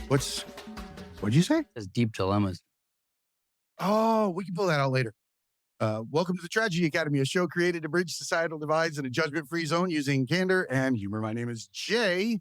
What'd you say? There's deep dilemmas. Oh, we can pull that out later. Welcome to the Tragedy Academy, a show created to bridge societal divides in a judgment-free zone using candor and humor. My name is Jay,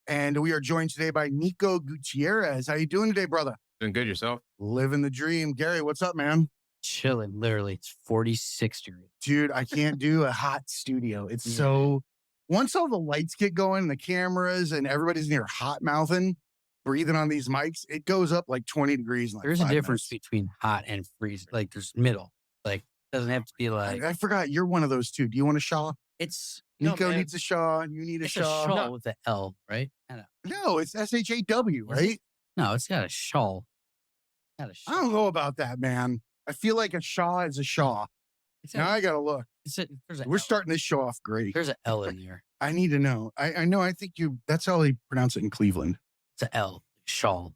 and we are joined today by Nico Gutierrez. How you doing today, brother? Doing good yourself? Living the dream. Gary, what's up, man? Chilling, literally. It's 46 degrees. Dude, I can't do a hot studio. It's so... Once all the lights get going, and the cameras, and everybody's near hot mouthing, breathing on these mics, it goes up like 20 degrees. In like There's a 5 difference minutes. between hot and freezing. Like there's middle. Like doesn't have to be like. I forgot you're one of those two. Do you want a Shaw? It's Nico man. needs a Shaw. You need a it's Shaw. a shawl with an L, right? I don't No, it's SHAW, right? No, it's got a shawl. Not a I shawl. don't know about that, man. I feel like a Shaw is a Shaw. It's a, Now I gotta look. there's a We're L. starting this show off great. There's an L in there. I need to know. I know. I think that's how they pronounce it in Cleveland, It's an L. Shawl.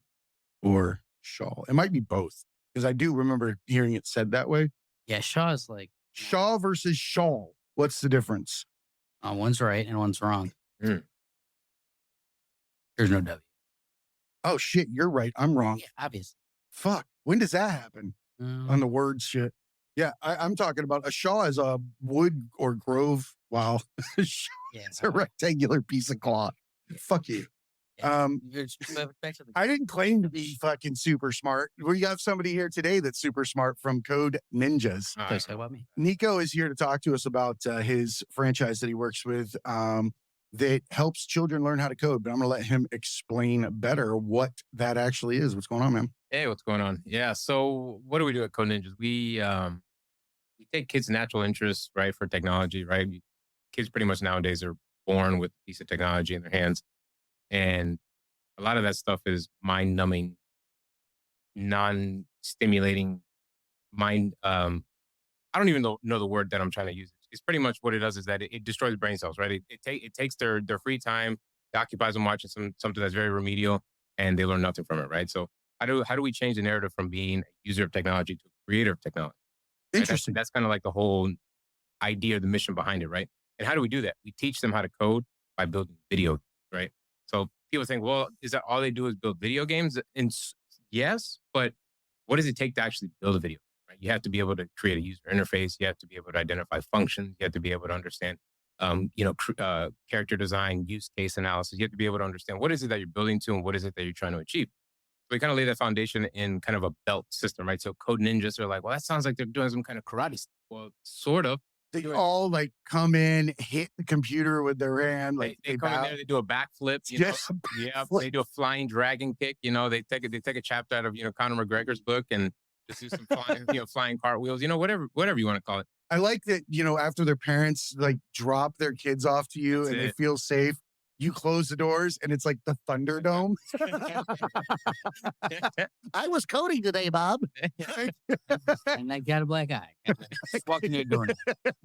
or Shaw. It might be both because I do remember hearing it said that way. Yeah, Shaw is like Shaw versus Shawl. What's the difference? one's right and one's wrong. Mm. There's no W. Oh shit, you're right. I'm wrong. Yeah, obviously. Fuck. When does that happen on the word shit? Yeah, I'm talking about a Shaw is a wood or grove. Wow. It's yeah. a rectangular piece of cloth. Fuck you. Back to the I didn't claim to be fucking super smart. We got somebody here today that's super smart from CodeNinjas. Please talk about me. Nico is here to talk to us about his franchise that he works with that helps children learn how to code. But I'm going to let him explain better what that actually is. What's going on, man? Hey, what's going on? Yeah, so what do we do at CodeNinjas? We take kids' natural interests, right, for technology, right? Kids pretty much nowadays are born with a piece of technology in their hands. And a lot of that stuff is mind-numbing, non-stimulating mind. I don't even know the word that I'm trying to use. It's pretty much what it does is that it destroys brain cells, right? It takes their free time, it occupies them watching something that's very remedial, and they learn nothing from it, right? So how do we change the narrative from being a user of technology to a creator of technology? Right? Interesting. That's kind of like the whole idea, the mission behind it, right? And how do we do that? We teach them how to code by building video games, right? So people think, well, is that all they do is build video games? And yes, but what does it take to actually build a video game, right? You have to be able to create a user interface. You have to be able to identify functions. You have to be able to understand, character design, use case analysis. You have to be able to understand what is it that you're building to and what is it that you're trying to achieve. So we kind of lay that foundation in kind of a belt system, right? So CodeNinjas are like, well, that sounds like they're doing some kind of karate stuff. Well, sort of. They all like come in, hit the computer with their hand. Like they come in there, they do a backflip. Yeah, they do a flying dragon kick. They take a chapter out of Conor McGregor's book and just do some flying, flying cartwheels. Whatever you want to call it. I like that. After their parents like drop their kids off to you and they feel safe, you close the doors and it's like the Thunderdome. I was coding today, Bob. And I got a black eye. Walked into a door.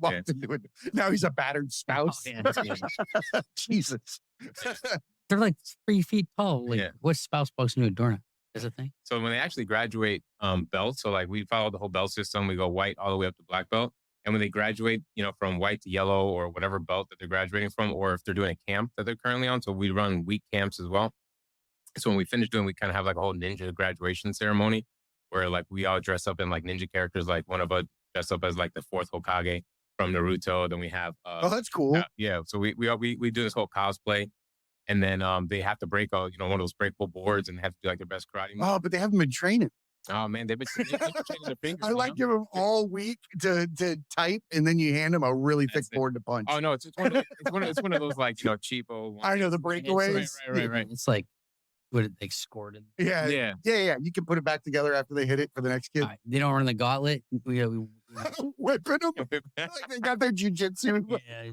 Walked into it. Now he's a battered spouse. Oh, yeah. Jesus. They're like 3 feet tall. Like, what's spouse walks into a doorknob? Is a thing. So when they actually graduate belts, so like we follow the whole belt system, we go white all the way up to black belt. And when they graduate, from white to yellow or whatever belt that they're graduating from, or if they're doing a camp that they're currently on. So we run week camps as well. So when we finish doing, we kind of have like a whole ninja graduation ceremony where like we all dress up in like ninja characters. Like one of us dress up as like the 4th Hokage from Naruto. Then we have, oh, that's cool. Yeah. So we do this whole cosplay. And then they have to break one of those breakable boards and have to do like their best karate moves. Oh, but they haven't been training. Oh man, they've been training their fingers. I like give them all week to type, and then you hand them a really thick board to punch. Oh no, it's one of those like cheapo ones. I know the breakaways. Right. It's like what they scored in. Yeah. You can put it back together after they hit it for the next kid. They don't run the gauntlet. We whipping them like they got their jujitsu. Yeah,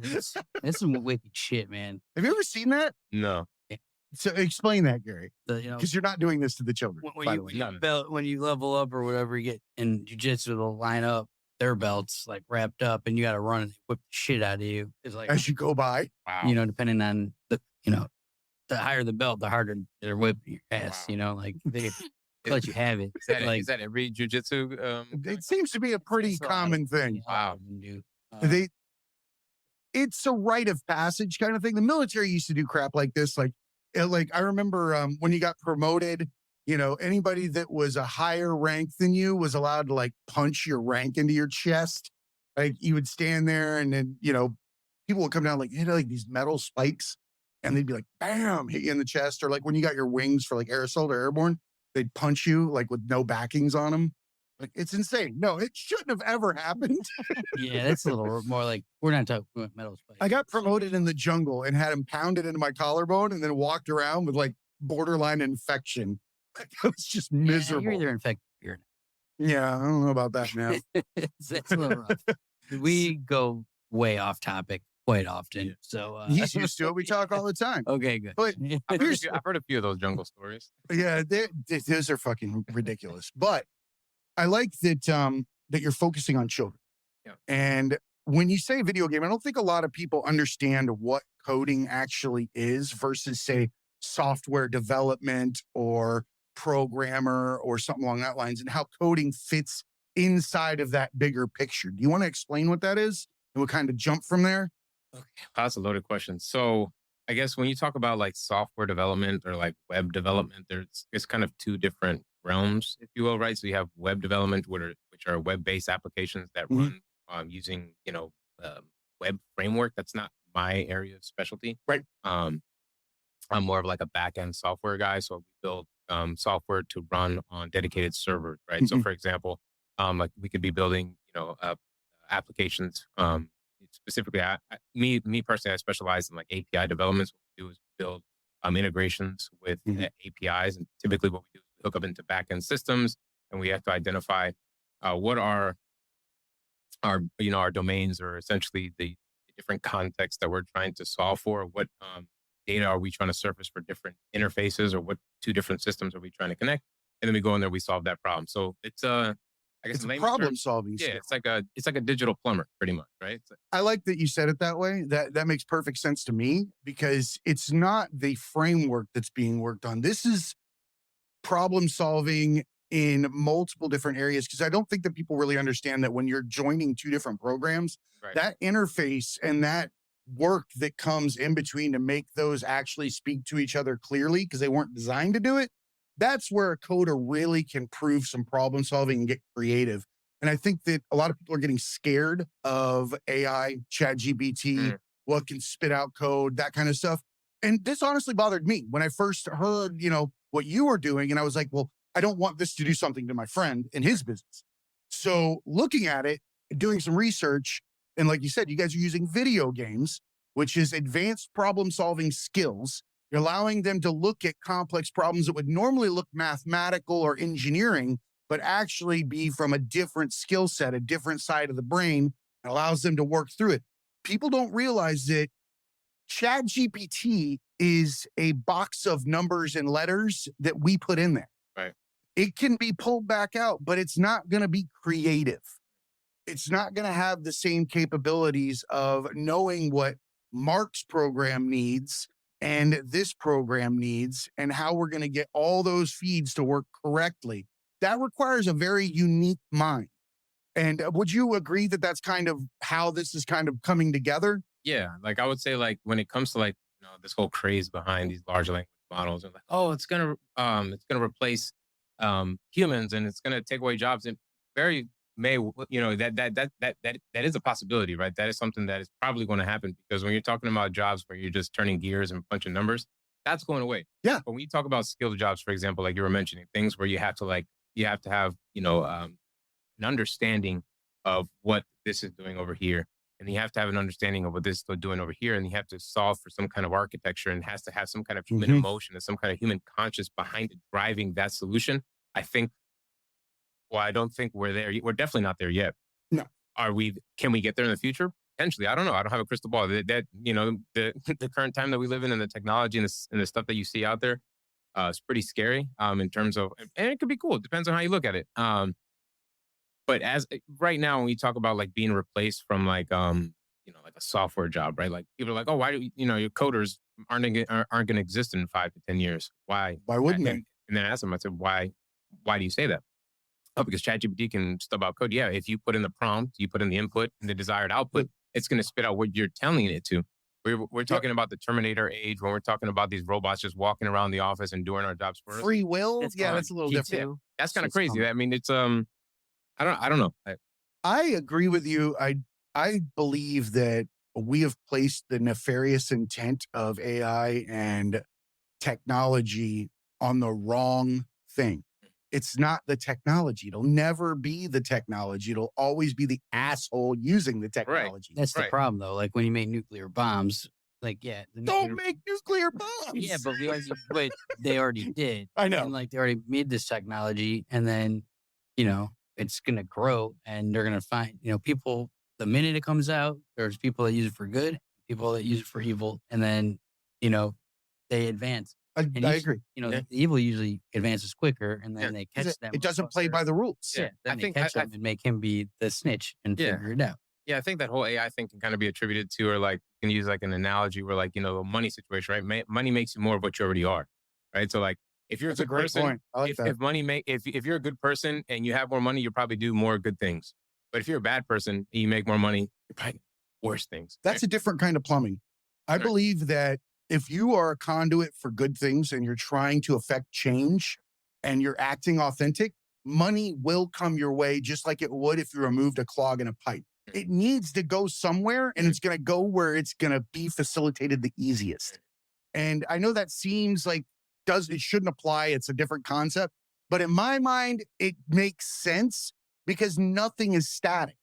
that's some wicked shit, man. Have you ever seen that? No. So explain that, Gary, Because because you're not doing this to the children. When you level up or whatever, you get in jujitsu, they'll line up their belts like wrapped up, and you got to run and whip the shit out of you. It's like as you go by. Wow. Depending on the higher the belt, the harder they're whipping your ass. Wow. Like they let you have it. Is that every jujitsu? It seems to be a pretty common thing. Wow. It's a rite of passage kind of thing. The military used to do crap like this, like like I remember when you got promoted, anybody that was a higher rank than you was allowed to like punch your rank into your chest. Like you would stand there and then, people would come down like hit like these metal spikes and they'd be like, bam, hit you in the chest. Or like when you got your wings for like air assault or airborne, they'd punch you like with no backings on them. Like it's insane. No, it shouldn't have ever happened. Yeah, that's a little more like we're not talking about metal spikes. I got promoted in the jungle and had him pounded into my collarbone and then walked around with like borderline infection. Like, I was just miserable. You're either infected or you're Yeah, I don't know about that now. not. It's a little rough. We go way off topic quite often. So He's used to it. We talk all the time. okay, good. But I've heard a few of those jungle stories. yeah, those are fucking ridiculous. But I like that that you're focusing on children. Yeah. And when you say video game, I don't think a lot of people understand what coding actually is versus say software development or programmer or something along that lines and how coding fits inside of that bigger picture. Do you want to explain what that is? And we'll kind of jump from there. Okay. That's a loaded question. So I guess when you talk about like software development or like web development, it's kind of two different realms, if you will, right? So you have web development, which are web-based applications that run using, web framework. That's not my area of specialty. Right. I'm more of like a back-end software guy. So we build software to run on dedicated servers, right? So for example, like we could be building, applications. Specifically, me personally, I specialize in like API development. So what we do is build integrations with APIs, and typically what we do is we hook up into backend systems, and we have to identify what are our domains, or essentially the different contexts that we're trying to solve for. What data are we trying to surface for different interfaces, or what two different systems are we trying to connect? And then we go in there, we solve that problem. So it's I guess It's a layman's problem terms, solving. yeah, it's like a digital plumber, pretty much, right? I like that you said it that way. That makes perfect sense to me because it's not the framework that's being worked on. This is problem solving in multiple different areas because I don't think that people really understand that when you're joining two different programs, Right. that interface and that work that comes in between to make those actually speak to each other clearly because they weren't designed to do it. That's where a coder really can prove some problem solving and get creative. And I think that a lot of people are getting scared of AI, chat GPT, what can spit out code, that kind of stuff. And this honestly bothered me when I first heard, what you were doing. And I was like, well, I don't want this to do something to my friend in his business. So looking at it, doing some research, and like you said, you guys are using video games, which is advanced problem solving skills. You're allowing them to look at complex problems that would normally look mathematical or engineering, but actually be from a different skill set, a different side of the brain, and allows them to work through it. People don't realize that ChatGPT is a box of numbers and letters that we put in there. Right. It can be pulled back out, but it's not going to be creative. It's not going to have the same capabilities of knowing what Mark's program needs and this program needs and how we're going to get all those feeds to work correctly. That requires a very unique mind. And would you agree that that's kind of how this is kind of coming together? Yeah, like I would say, like when it comes to like this whole craze behind these large language models, and like, oh, it's gonna replace humans and it's gonna take away jobs, and very may that is a possibility, right? That is something that is probably going to happen because when you're talking about jobs where you're just turning gears and punching numbers, that's going away. Yeah. But when you talk about skilled jobs, for example, like you were mentioning, things where you have to have an understanding of what this is doing over here. And you have to have an understanding of what this is doing over here. And you have to solve for some kind of architecture and has to have some kind of human emotion and some kind of human conscious behind it, driving that solution. I don't think we're there. We're definitely not there yet. No. Can we get there in the future? Potentially. I don't know. I don't have a crystal ball. The current time that we live in and the technology and the stuff that you see out there, it's pretty scary in terms of, and it could be cool. It depends on how you look at it. But as right now, when we talk about like being replaced from like like a software job, right? Like people are like, oh, why do your coders aren't going to exist in 5 to 10 years? Why? Why wouldn't they? And then I asked them, I said, why do you say that? Oh, because ChatGPT can stub out code. Yeah, if you put in the prompt, you put in the input and the desired output, it's going to spit out what you're telling it to. We're talking about the Terminator age when we're talking about these robots just walking around the office and doing our jobs for us. Free will, That's yeah, fine. that's a little different. G2, That's kind of it's crazy. coming. I mean, it's I don't know. I agree with you. I believe that we have placed the nefarious intent of AI and technology on the wrong thing. It's not the technology. It'll never be the technology. It'll always be the asshole using the technology. That's the Right. problem, though. Like when you make nuclear bombs, like the Don't nuclear- make nuclear bombs. Yeah, but they already did. I know. And like they already made this technology, and then it's gonna grow, and they're gonna find people. The minute it comes out, there's people that use it for good, people that use it for evil, and then they advance. I usually, agree. The evil usually advances quicker, and then they catch them. It doesn't play by the rules. Yeah, then I they think catch him and make him be the snitch and Yeah. figure it out. Yeah, I think that whole AI thing can kind of be attributed to, or like you can use like an analogy where like a money situation, right? Money makes you more of what you already are, right? So like if you're That's a a good great person, point. I like that. if money if you're a good person and you have more money, you'll probably do more good things. But if you're a bad person and you make more money, you're probably worse things. That's a different kind of plumbing. I Right. believe that if you are a conduit for good things and you're trying to affect change and you're acting authentic, money will come your way just like it would if you removed a clog in a pipe. It needs to go somewhere, and it's going to go where it's going to be facilitated the easiest. And I know that seems like it shouldn't apply. It's a different concept. But in my mind, it makes sense because nothing is static.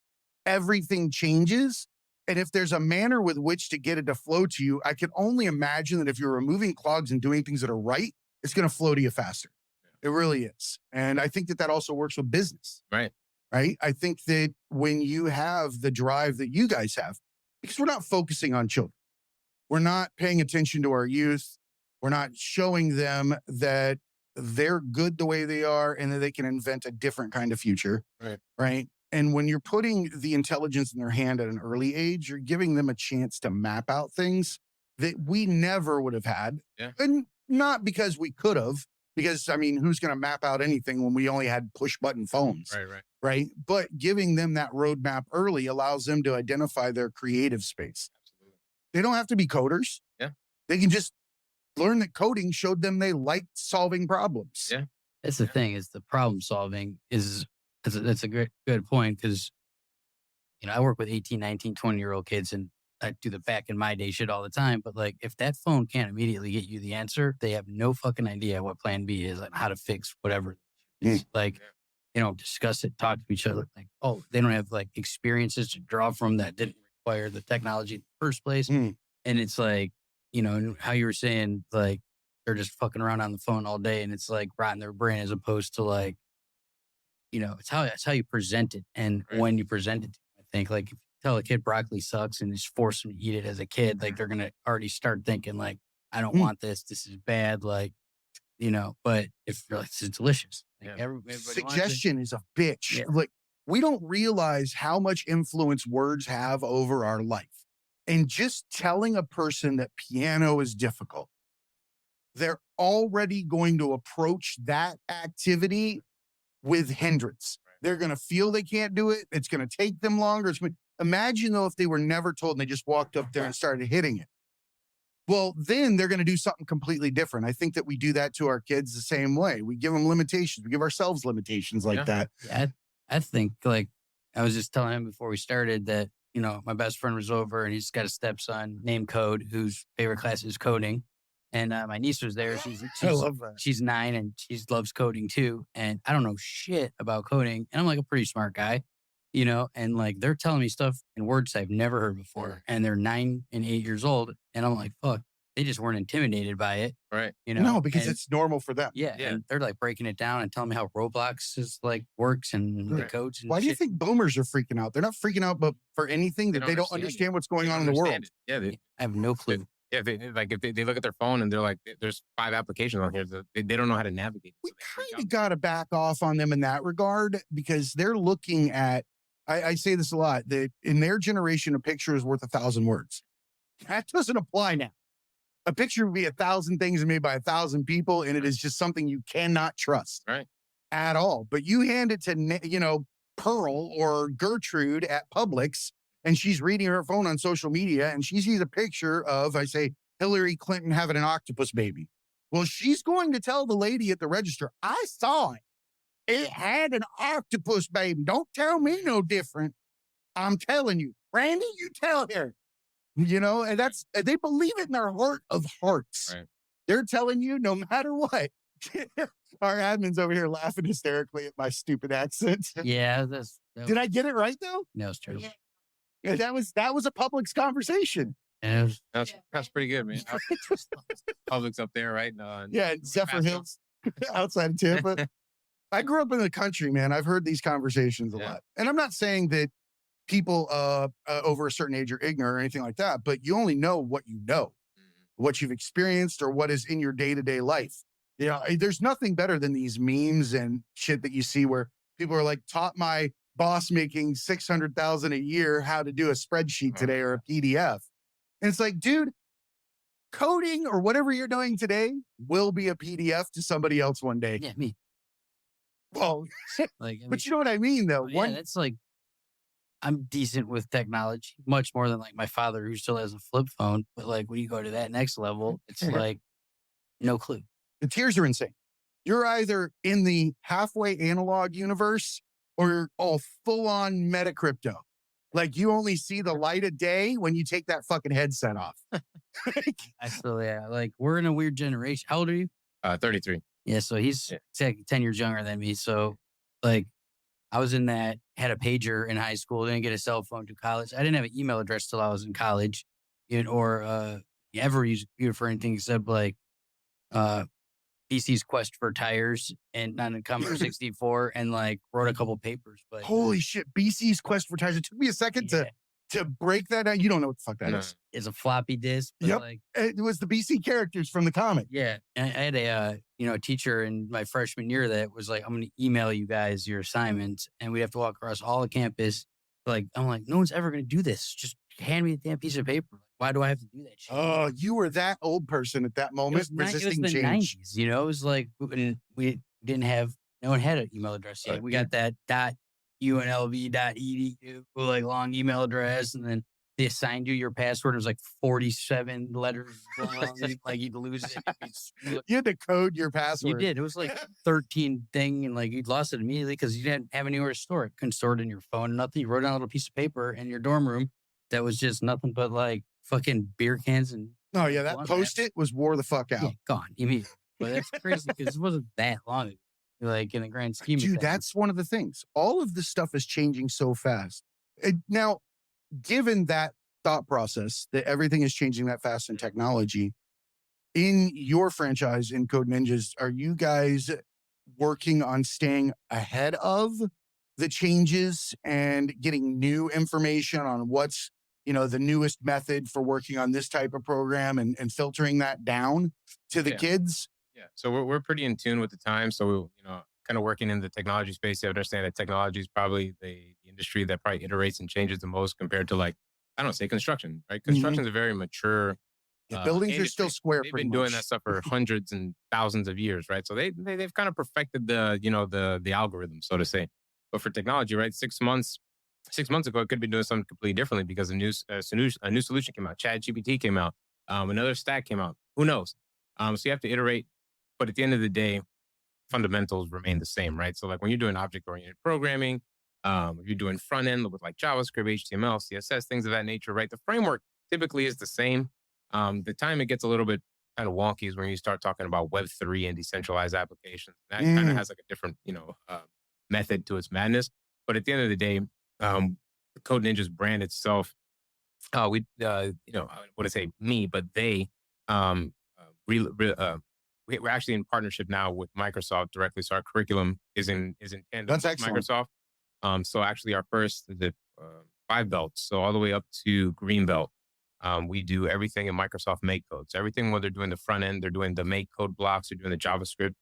Everything changes. And if there's a manner with which to get it to flow to you, I can only imagine that if you're removing clogs and doing things that are right, it's going to flow to you faster. It really is. And I think that that also works with business. Right. Right. I think that when you have the drive that you guys have, because we're not focusing on children, we're not paying attention to our youth. We're not showing them that they're good the way they are and that they can invent a different kind of future. Right. Right. And when you're putting the intelligence in their hand at an early age, you're giving them a chance to map out things that we never would have had. Yeah. And not because we could have, because I mean, who's going to map out anything when we only had push button phones? Right. Right. But giving them that roadmap early allows them to identify their creative space. Absolutely. They don't have to be coders. Yeah. They can just learn that coding showed them they liked solving problems. Yeah. That's the thing, is the problem solving that's a good point, because I work with 18, 19, 20-year-old kids, and I do the back in my day shit all the time. But like, if that phone can't immediately get you the answer, they have no fucking idea what plan B is, like how to fix whatever. Mm. Like, discuss it, talk to each other. Like, oh, they don't have like experiences to draw from that didn't require the technology in the first place. Mm. And it's like, how you were saying, like, they're just fucking around on the phone all day, and it's like rotting their brain, as opposed to like, it's how you present it and Right. when you present it. I think like if you tell a kid broccoli sucks and just force them to eat it as a kid, like they're gonna already start thinking like, I don't want this. This is bad. Like, but if you're like, this is delicious. Like, Yeah. everybody wants it. Suggestion is a bitch. Yeah. Like, we don't realize how much influence words have over our life. And just telling a person that piano is difficult, they're already going to approach that activity with hindrance. They're going to feel they can't do it. It's going to take them longer. Imagine though, if they were never told and they just walked up there and started hitting it. Well, then they're going to do something completely different. I think that we do that to our kids the same way. We give them limitations. We give ourselves limitations like Yeah. that. Yeah, I think like I was just telling him before we started that, my best friend was over and he's got a stepson named Code, whose favorite class is coding. And my niece was there. I love that. She's 9 and she loves coding too. And I don't know shit about coding. And I'm like a pretty smart guy, and like they're telling me stuff in words I've never heard before. And they're 9 and 8 years old. And I'm like, fuck, they just weren't intimidated by it. Right. No, because and, it's normal for them. yeah. And they're like breaking it down and telling me how Roblox is like works and the Right. codes. And Why do you shit. think boomers are freaking out? They're not freaking out, but for anything that they don't understand what's going on in the world. Yeah. I have no clue. Yeah, if they look at their phone and they're like, there's 5 applications on here. They don't know how to navigate. We So they freak kind of out. got to back off on them in that regard, because they're looking at, I say this a lot, that in their generation, a picture is worth 1,000 words. That doesn't apply now. A picture would be 1,000 things made by 1,000 people, and it is just something you cannot trust Right. at all. But you hand it to, Pearl or Gertrude at Publix, and she's reading her phone on social media and she sees a picture of, I say, Hillary Clinton having an octopus baby. Well, she's going to tell the lady at the register, I saw it. It had an octopus baby. Don't tell me no different. I'm telling you. Randy, you tell her. And they believe it in their heart of hearts. Right. They're telling you no matter what. Our admin's over here laughing hysterically at my stupid accent. Yeah, Did I get it right though? No, it's true. Yeah, that was a Publix conversation. And it was, That's pretty good, man. Publix up there, right? Yeah, in Zephyr Hills, outside of Tampa. I grew up in the country, man. I've heard these conversations a lot. And I'm not saying that people over a certain age are ignorant or anything like that, but you only know, what you've experienced or what is in your day-to-day life. There's nothing better than these memes and shit that you see where people are like, taught my boss making $600,000 a year how to do a spreadsheet today or a PDF. And it's like, dude, coding or whatever you're doing today will be a PDF to somebody else one day. yeah, me. Well, Like, but you know what I mean, though. yeah, that's like, I'm decent with technology, much more than like my father who still has a flip phone. But like when you go to that next level, it's like no clue. The tiers are insane. You're either in the halfway analog universe or you're all full on meta crypto. Like you only see the light of day when you take that fucking headset off. Like we're in a weird generation. How old are you? 33. Yeah, so he's 10 years younger than me. So like I was in that, had a pager in high school, didn't get a cell phone to college. I didn't have an email address till I was in college, or ever use a computer for anything except like BC's Quest for Tires and not a Commodore 64 and like wrote a couple papers. But holy shit, BC's Quest for Tires. It took me a second to break that down. You don't know what the fuck that is. It's a floppy disk. But Yep. like, It was the BC characters from the comic. yeah. And I had a teacher in my freshman year that was like, I'm going to email you guys your assignments and we have to walk across all the campus. Like, I'm like, no one's ever going to do this. Just hand me a damn piece of paper. Why do I have to do that shit? Oh, you were that old person at that moment, resisting the change. 90s, it was like we didn't have, no one had an email address yet. We got that .unlv.edu, like long email address, and then they assigned you your password. It was like 47 letters long. Like you'd lose it. You had to code your password. You did. It was like 13 thing, and like you'd lost it immediately because you didn't have anywhere to store it. Couldn't store it in your phone, nothing. You wrote down a little piece of paper in your dorm room that was just nothing but like fucking beer cans and. Oh yeah, that Post-it was wore the fuck out. Yeah, gone immediately. But that's crazy because it wasn't that long ago. Like in the grand scheme of Dude, things. that's one of the things. All of this stuff is changing so fast. Now, given that thought process that everything is changing that fast in technology, in your franchise in CodeNinjas, are you guys working on staying ahead of the changes and getting new information on what's, the newest method for working on this type of program and filtering that down to the kids? Yeah. So we're pretty in tune with the time. So, kind of working in the technology space, you understand that technology is probably the industry that probably iterates and changes the most compared to like, I don't say construction, right? Construction is a very mature. Buildings are still square. They've been doing that stuff for hundreds and thousands of years, right? So they've kind of perfected the algorithm, so to say. But for technology, right? 6 months ago, it could be doing something completely differently because a new solution came out. ChatGPT came out. Another stack came out. Who knows? So you have to iterate. But at the end of the day, fundamentals remain the same, right? So like when you're doing object-oriented programming, if you're doing front end with like JavaScript, HTML, CSS, things of that nature, right? The framework typically is the same. The time it gets a little bit kind of wonky is when you start talking about Web3 and decentralized applications. That kind of has like a different, method to its madness. But at the end of the day, the CodeNinja's brand itself, I wouldn't say me, but they, we're actually in partnership now with Microsoft directly. So our curriculum is in tandem That's with excellent. Microsoft. So actually our first is 5 belts. So all the way up to green belt. We do everything in Microsoft Make Code. So everything when they're doing the front end, they're doing the Make Code blocks, they're doing the JavaScript,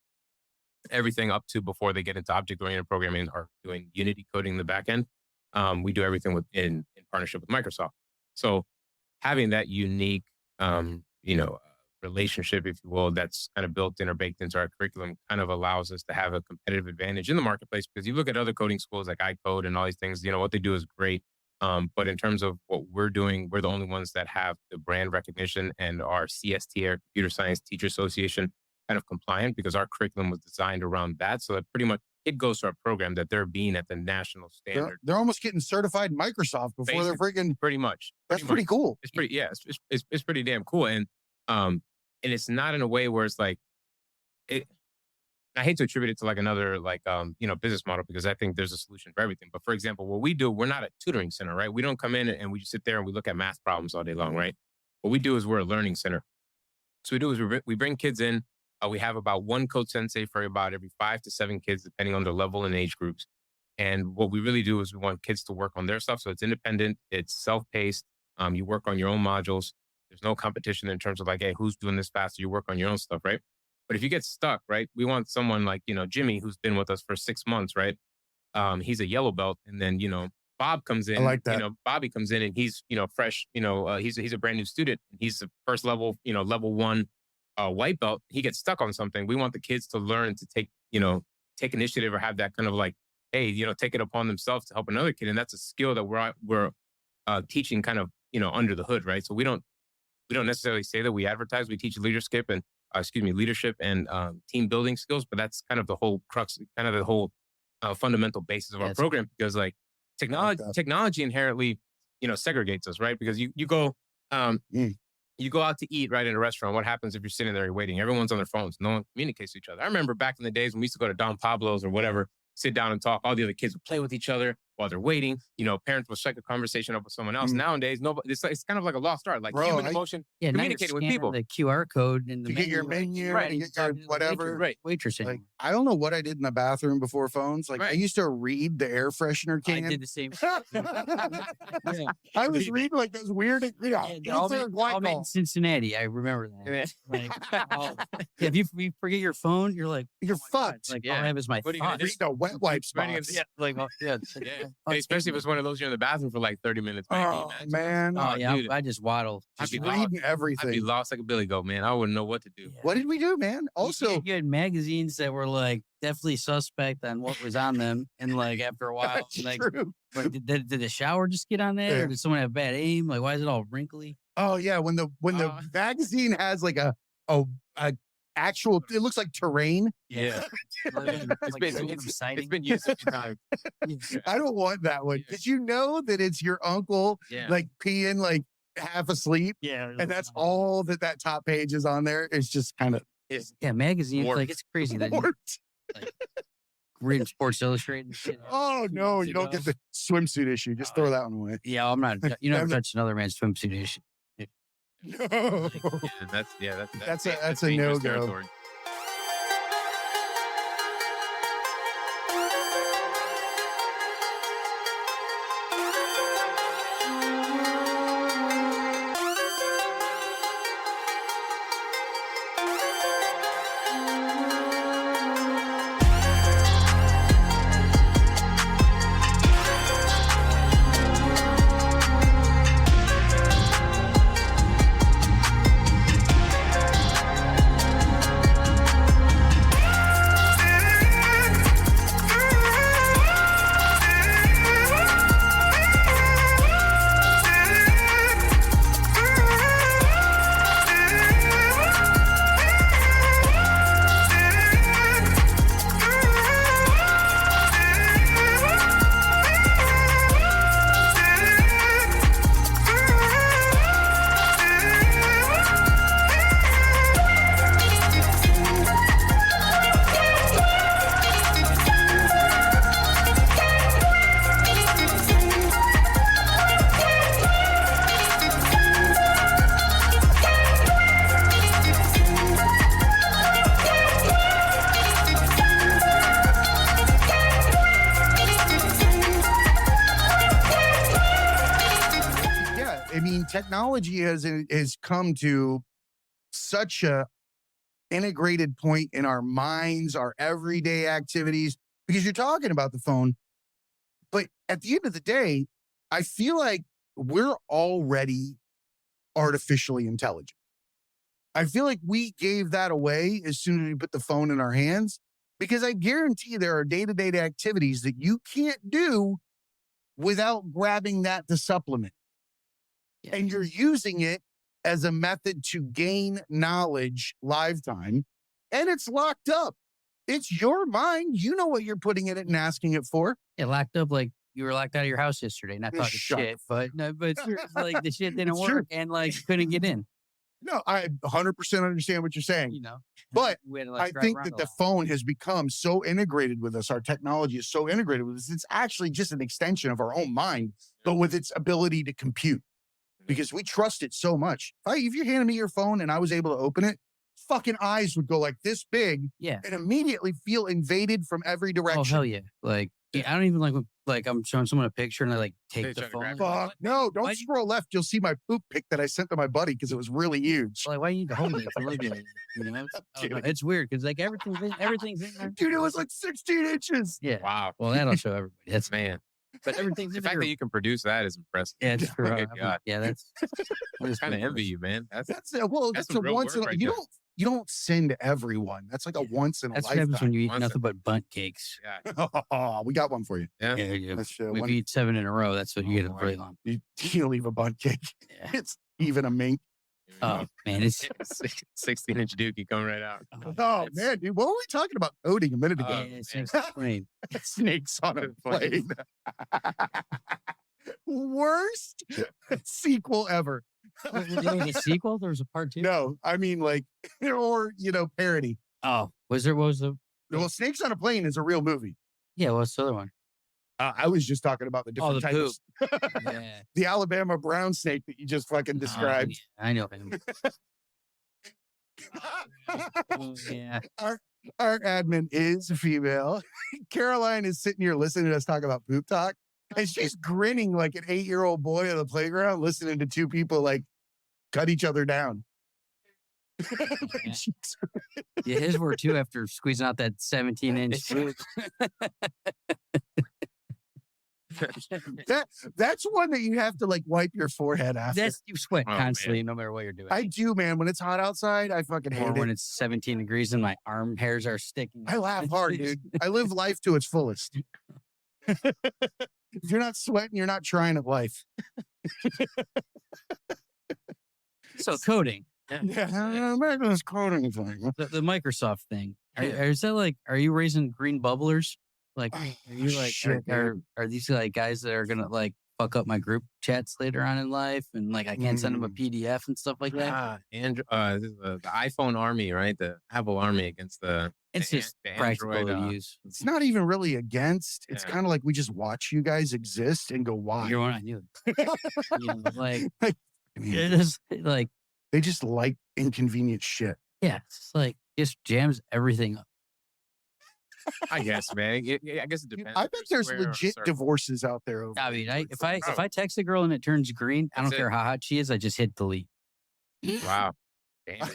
everything up to before they get into object-oriented programming or doing Unity coding in the back end. We do everything in partnership with Microsoft. So having that unique, relationship, if you will, that's kind of built in or baked into our curriculum kind of allows us to have a competitive advantage in the marketplace. Because you look at other coding schools like iCode and all these things, what they do is great. But in terms of what we're doing, we're the only ones that have the brand recognition and our CSTR, Computer Science Teacher Association, kind of compliant because our curriculum was designed around that. So that pretty much it goes to our program that they're being at the national standard. They're almost getting certified Microsoft before they're freaking. Pretty much. That's pretty cool. It's pretty, yeah, it's pretty damn cool. And it's not in a way where it's like, I hate to attribute it to like another like business model because I think there's a solution for everything. But for example, what we do, we're not a tutoring center, right? We don't come in and we just sit there and we look at math problems all day long, right? What we do is we're a learning center. So we do is we bring kids in. We have about one code sensei for about every 5 to 7 kids, depending on their level and age groups. And what we really do is we want kids to work on their stuff. So it's independent, it's self-paced. You work on your own modules. There's no competition in terms of like, hey, who's doing this faster? You work on your own stuff, right? But if you get stuck, right, we want someone like, Jimmy, who's been with us for 6 months, right? He's a yellow belt. And then, Bob comes in. I like that. Bobby comes in and he's, fresh, he's a brand new student. He's the first level, level 1 white belt. He gets stuck on something. We want the kids to learn to take initiative or have that kind of like, hey, take it upon themselves to help another kid. And that's a skill that we're teaching kind of, under the hood, right? So we don't necessarily say that we advertise. We teach leadership and team building skills, but that's kind of the whole crux, kind of the whole fundamental basis of our program. Because like technology inherently, segregates us, right? Because you go out to eat right in a restaurant. What happens if you're sitting there waiting? Everyone's on their phones. No one communicates to each other. I remember back in the days when we used to go to Don Pablo's or whatever, sit down and talk. All the other kids would play with each other while they're waiting. Parents will strike a conversation up with someone else. Nowadays, nobody. It's kind of like a lost art. Like human emotion, communicating with people. The QR code and to get your menu, right? And get your whatever. Right. Waitress. Like, I don't know what I did in the bathroom before phones. Like I used to read the air freshener can. I did the same. I was reading like those weird. All made in Cincinnati. I remember that. Like, if you forget your phone, you're like, you're fucked. Like all I have is my thoughts. Read the wet wipes. Especially if it's one of those you're in the bathroom for like 30 minutes. Oh man. Oh yeah, dude. I just waddle. I'd be reading everything. I'd be lost like a billy goat, man. I wouldn't know what to do. What did we do, man? Also, you had magazines that were like definitely suspect on what was on them, and like after a while, like, did the shower just get on there, or did someone have bad aim? Like, why is it all wrinkly? Oh yeah, when the magazine has like a actual, it looks like terrain. Yeah, it's been used a few times. I don't want that one because you know that it's your uncle like peeing like half asleep. Yeah, and that's all that top page is on there. It's just kind of magazines like it's crazy that like, reading Sports Illustrated. Shit. Oh no, you don't get the swimsuit issue. Just throw that one away. Yeah, I'm not. You never touch another man's swimsuit issue. No, that's a no go. Technology has come to such a integrated point in our minds, our everyday activities, because you're talking about the phone. But at the end of the day, I feel like we're already artificially intelligent. I feel like we gave that away as soon as we put the phone in our hands, because I guarantee there are day-to-day activities that you can't do without grabbing that to supplement. Yeah. And you're using it as a method to gain knowledge live time, and it's locked up. It's your mind. You know what you're putting in it and asking it for. It locked up like you were locked out of your house yesterday. Not Yeah, talking shut shit, but no, but seriously, like the shit didn't It's true. work and like couldn't get in. No, I 100% understand what you're saying. You know, But we had to, I like, drive think around that a the lot. phone has become so integrated with us. Our technology is so integrated with us. It's actually just an extension of our own mind, but with its ability to compute because we trust it so much. If you handed me your phone and I was able to open it, fucking eyes would go like this big Yeah. and immediately feel invaded from every direction. Oh hell yeah! Like I don't even like I'm showing someone a picture and I like They take the try to phone. grab it. Fuck, no, don't Why- scroll left. You'll see my poop pic that I sent to my buddy because it was really huge. Like, why you need to hold it if you look at it? You know, I don't know. It's weird because like everything's in there. Dude, it was like 16 inches. Yeah. Wow. Well, that'll show everybody. That's Man. but everything's The in fact there. that you can produce that is impressive. Yeah, it's true. Good God. Yeah, that's. I kind of envy you, man. That's That's well, That's that's a some real once in work a, right you there. don't send everyone. That's like a once in a That's what happens lifetime. when you eat Once nothing but bunt cakes. yeah. We got one for you. Yeah. Yeah, yeah. That's If one, you eat 7 in a row, that's what you Oh, get a boy. really long. you leave a bunt cake. Yeah. It's even a mink. Oh man, it's 16-inch dookie coming right out. Oh that's- man, dude, what were we talking about coding a minute ago? Yeah, Oh, it's man. explain. Snakes on a Plane. plane. Worst sequel ever. There was a sequel. There was a part 2. No, I mean like, or parody. Oh, was there? What was the? Well, Snakes on a Plane is a real movie. Yeah, what's the other one? I was just talking about the Oh, different the types. Yeah. The Alabama brown snake that you just fucking described. Oh, yeah, I know him. Oh, yeah. Our admin is female. Caroline is sitting here listening to us talk about poop talk, and she's grinning like an 8-year-old boy on the playground, listening to two people like cut each other down. Yeah. She's- Yeah, his were too after squeezing out that 17-inch food. that's one that you have to like wipe your forehead after. That's you sweat Oh, man. constantly, no matter what you're doing. I do, man. When it's hot outside, I fucking or hate when it. it's 17 degrees and my arm hairs are sticking. I laugh hard, dude. I live life to its fullest. If you're not sweating, you're not trying at life. So coding, Yeah, back to this coding thing. the Microsoft thing. Yeah. Is that like? Are you raising green bubblers? Like, are you like? Shit, man. are these like guys that are gonna like fuck up my group chats later on in life, and like I can't send them a PDF and stuff like that? This is the iPhone army, right? The Apple army against the. It's the just the practical Android, to use. It's not even really against. It's Yeah. kind of like we just watch you guys exist and go, why? You're one I knew. You know, like I mean, it is like they just like inconvenient shit. yeah, it's just like just jams everything up. I guess, man. I guess it Dude, depends. I if bet you're there's square or legit circle. divorces out there. Over I mean, it. if I text a girl and it turns green, I don't That's care it. how hot she is. I just hit delete. Wow. Damn.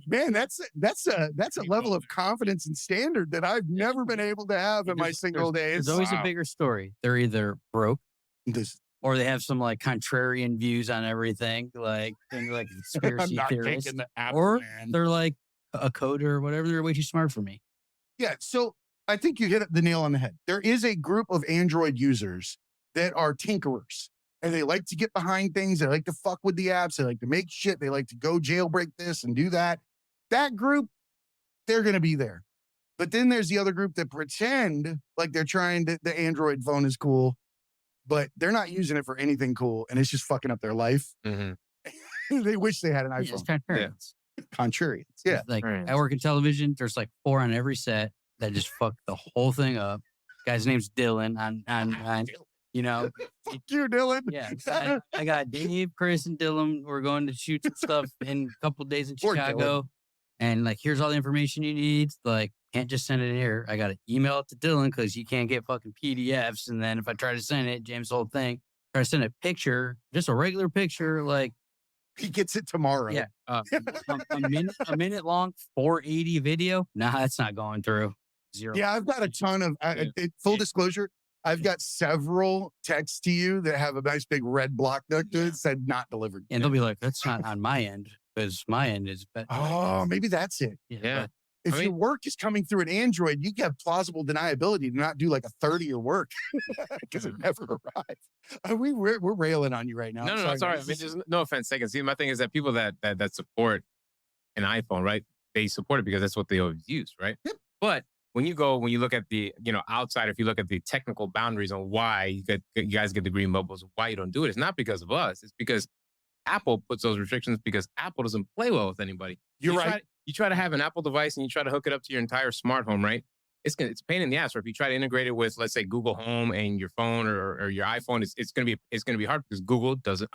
man, that's a level of confidence and standard that I've never been able to have in my There's- single days. There's always a Wow. bigger story. They're either broke This- or they have some like contrarian views on everything, like and like I'm conspiracy not theorists, taking the Apple, or man. they're like a coder or whatever. They're way too smart for me. Yeah, so I think you hit the nail on the head. There is a group of Android users that are tinkerers, and they like to get behind things. They like to fuck with the apps. They like to make shit. They like to go jailbreak this and do that. That group, they're going to be there. But then there's the other group that pretend like they're trying to, the Android phone is cool, but they're not using it for anything cool, and it's just fucking up their life. Mhm. They wish they had an Yeah, it's iPhone. contrarians. Contrarians. Yeah. Like Right. I work in television. There's like 4 on every set that just fuck the whole thing up. Guy's name's Dylan. On you know, Fuck you, Dylan. yeah. I got Dave, Chris, and Dylan. We're going to shoot some stuff in a couple days in Poor Dylan. Chicago. And like, here's all the information you need. Like, can't just send it here. I got to email it to Dylan because you can't get fucking PDFs. And then if I try to send it, James, the whole thing, try to send a picture, just a regular picture, like, He gets it tomorrow. yeah, a minute long, 480 video. Nah, that's not going through. Zero. Yeah, I've got a ton of full disclosure. I've got several texts to you that have a nice big red block next to it said not delivered. And they'll be like, that's not on my end because my end is better. Oh, maybe that's it. Yeah. If I your mean- work is coming through an Android, you get plausible deniability to not do like a third of your work because it never arrives. We're railing on you right now. No, I'm no, sorry. man. I mean, there's no offense taken. See, my thing is that people that support an iPhone, right? They support it because that's what they always use, right? Yep. But when you look at the, outside, if you look at the technical boundaries on why you guys get the green bubbles, why you don't do it, it's not because of us. It's because Apple puts those restrictions because Apple doesn't play well with anybody. You're right. You try to have an Apple device and you try to hook it up to your entire smart home, right? It's a pain in the ass. Or if you try to integrate it with, let's say, Google Home and your phone or your iPhone, it's gonna be hard because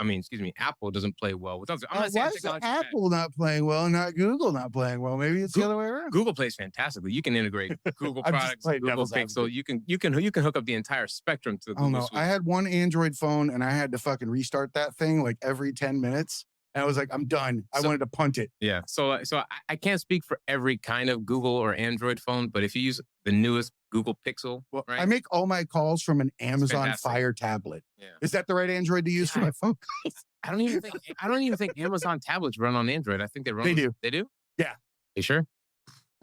Apple doesn't play well with others. I'm not saying Why is technology is bad. Apple not playing well and not Google not playing well? Maybe it's the other way around. Google plays fantastically. You can integrate Google I'm just products, playing Google devil's things, so you can hook up the entire spectrum to the Oh Google no, suite. I had one Android phone and I had to fucking restart that thing like every 10 minutes. And I was like, I'm done. I wanted to punt it. Yeah. So I can't speak for every kind of Google or Android phone, but if you use the newest Google Pixel, Well, right? I make all my calls from an Amazon fantastic. Fire tablet. Yeah. Is that the right Android to use for Yeah. my phone? I don't even think Amazon tablets run on Android. I think they run. They do. They do. Yeah. You sure?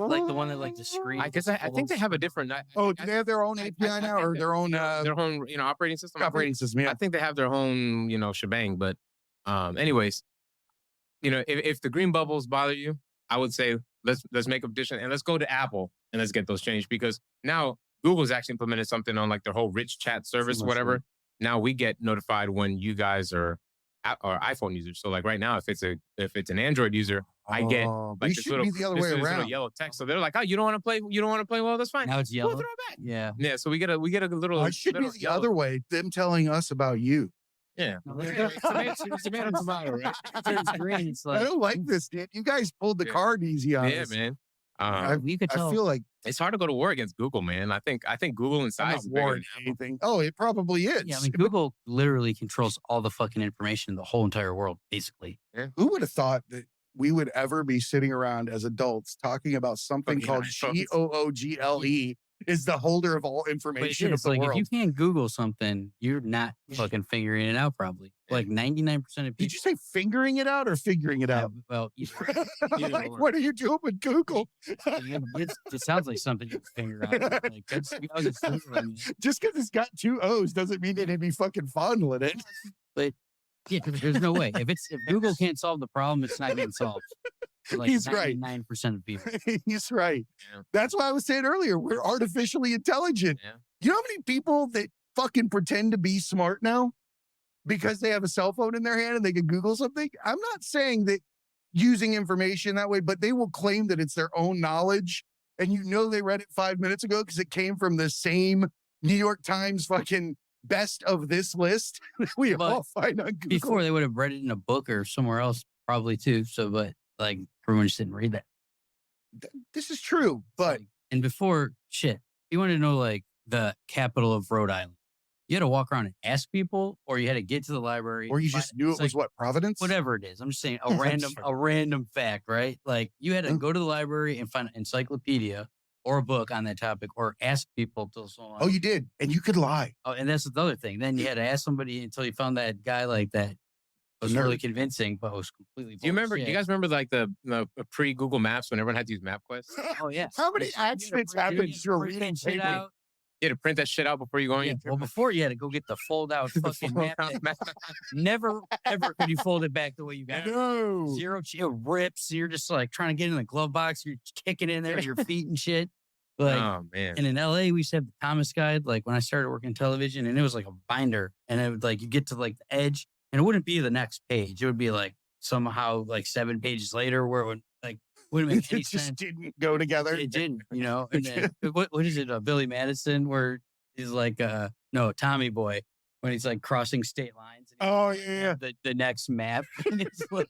Like the one that like the screen. I guess I think they have a different. Oh, do they have their own API now or their own operating system? operating system? Yeah. I think they have their own shebang. But anyways, if the green bubbles bother you, I would say let's make a petition and let's go to Apple and let's get those changed, because now Google's actually implemented something on like their whole rich chat service, whatever. Now we get notified when you guys are iPhone users. So like right now, if it's an Android user, I get but like it should be the other way this little around. yellow text. So they're like, oh, you don't want to play well, that's fine. Now it's We'll yellow. throw it back. Yeah. Yeah. So we get a little. It should be little the yellow. other way. Them telling us about you. Yeah. No, it's tomato, right? It turns green. It's I like don't like this, dude. You guys pulled the Yeah. card easy on Yeah, us. man. you could I tell. feel like It's hard to go to war against Google, man. I think Google in I'm size not is bigger warning than Apple. anything. Oh, it probably is. Yeah, I mean, Google literally controls all the fucking information in the whole entire world, basically. Who would have thought that we would ever be sitting around as adults talking about something Fucking called iPhones. GOOGLE is the holder of all But information it of is the like world? if you can't Google something, you're not fucking figuring it out. Probably like 99% of people. Did you say fingering it out or figuring it out? Well, Like, what are you doing with Google? it sounds like something you can figure out. Like, that's, Just because it's got two O's doesn't mean they'd be fucking fondling it. yeah, there's no way. If Google can't solve the problem, it's not getting solved. For like He's right. 99% of people. He's right. Yeah. That's why I was saying earlier, we're artificially intelligent. Yeah. You know how many people that fucking pretend to be smart now because they have a cell phone in their hand and they can Google something? I'm not saying that using information that way, but they will claim that it's their own knowledge. And they read it 5 minutes ago because it came from the same New York Times fucking best of this list that we But all find on Google. Before they would have read it in a book or somewhere else, probably too. So, but like everyone just didn't read that. This is true, but And before, shit, you want to know like the capital of Rhode Island. You had to walk around and ask people, or you had to get to the library. or you find just knew it's it was like, what, Providence? whatever it is. I'm just saying That's a random fact, right? Like you had to go to the library and find an encyclopedia or a book on that topic, or ask people till so long. Oh, you did. And you could lie. Oh, and that's the other thing. Then you had to ask somebody until you found that guy like that was Nerd. really convincing, but was completely. Do you remember? Do you guys remember like the pre Google Maps when everyone had to use MapQuest? Oh yeah. How many accidents happened to your reading shit paper? out. You had to print that shit out before you go on Yeah, your well, trip. before you had to go get the fold out fucking map. that Never ever could you fold it back the way you got it. No. Zero, it rips. You're just like trying to get in the glove box. You're kicking in there, your feet and shit. Like, Oh man. and in LA, we used to have the Thomas Guide, like when I started working television, and it was like a binder. And it would like, you get to like the edge, and it wouldn't be the next page. It would be like somehow like 7 pages later where it would like, wouldn't make any It just sense. didn't go together. It didn't, And then, what is it? Billy Madison, where he's like, no, Tommy Boy, when he's like crossing state lines. And Oh, yeah. the next map. And it's like,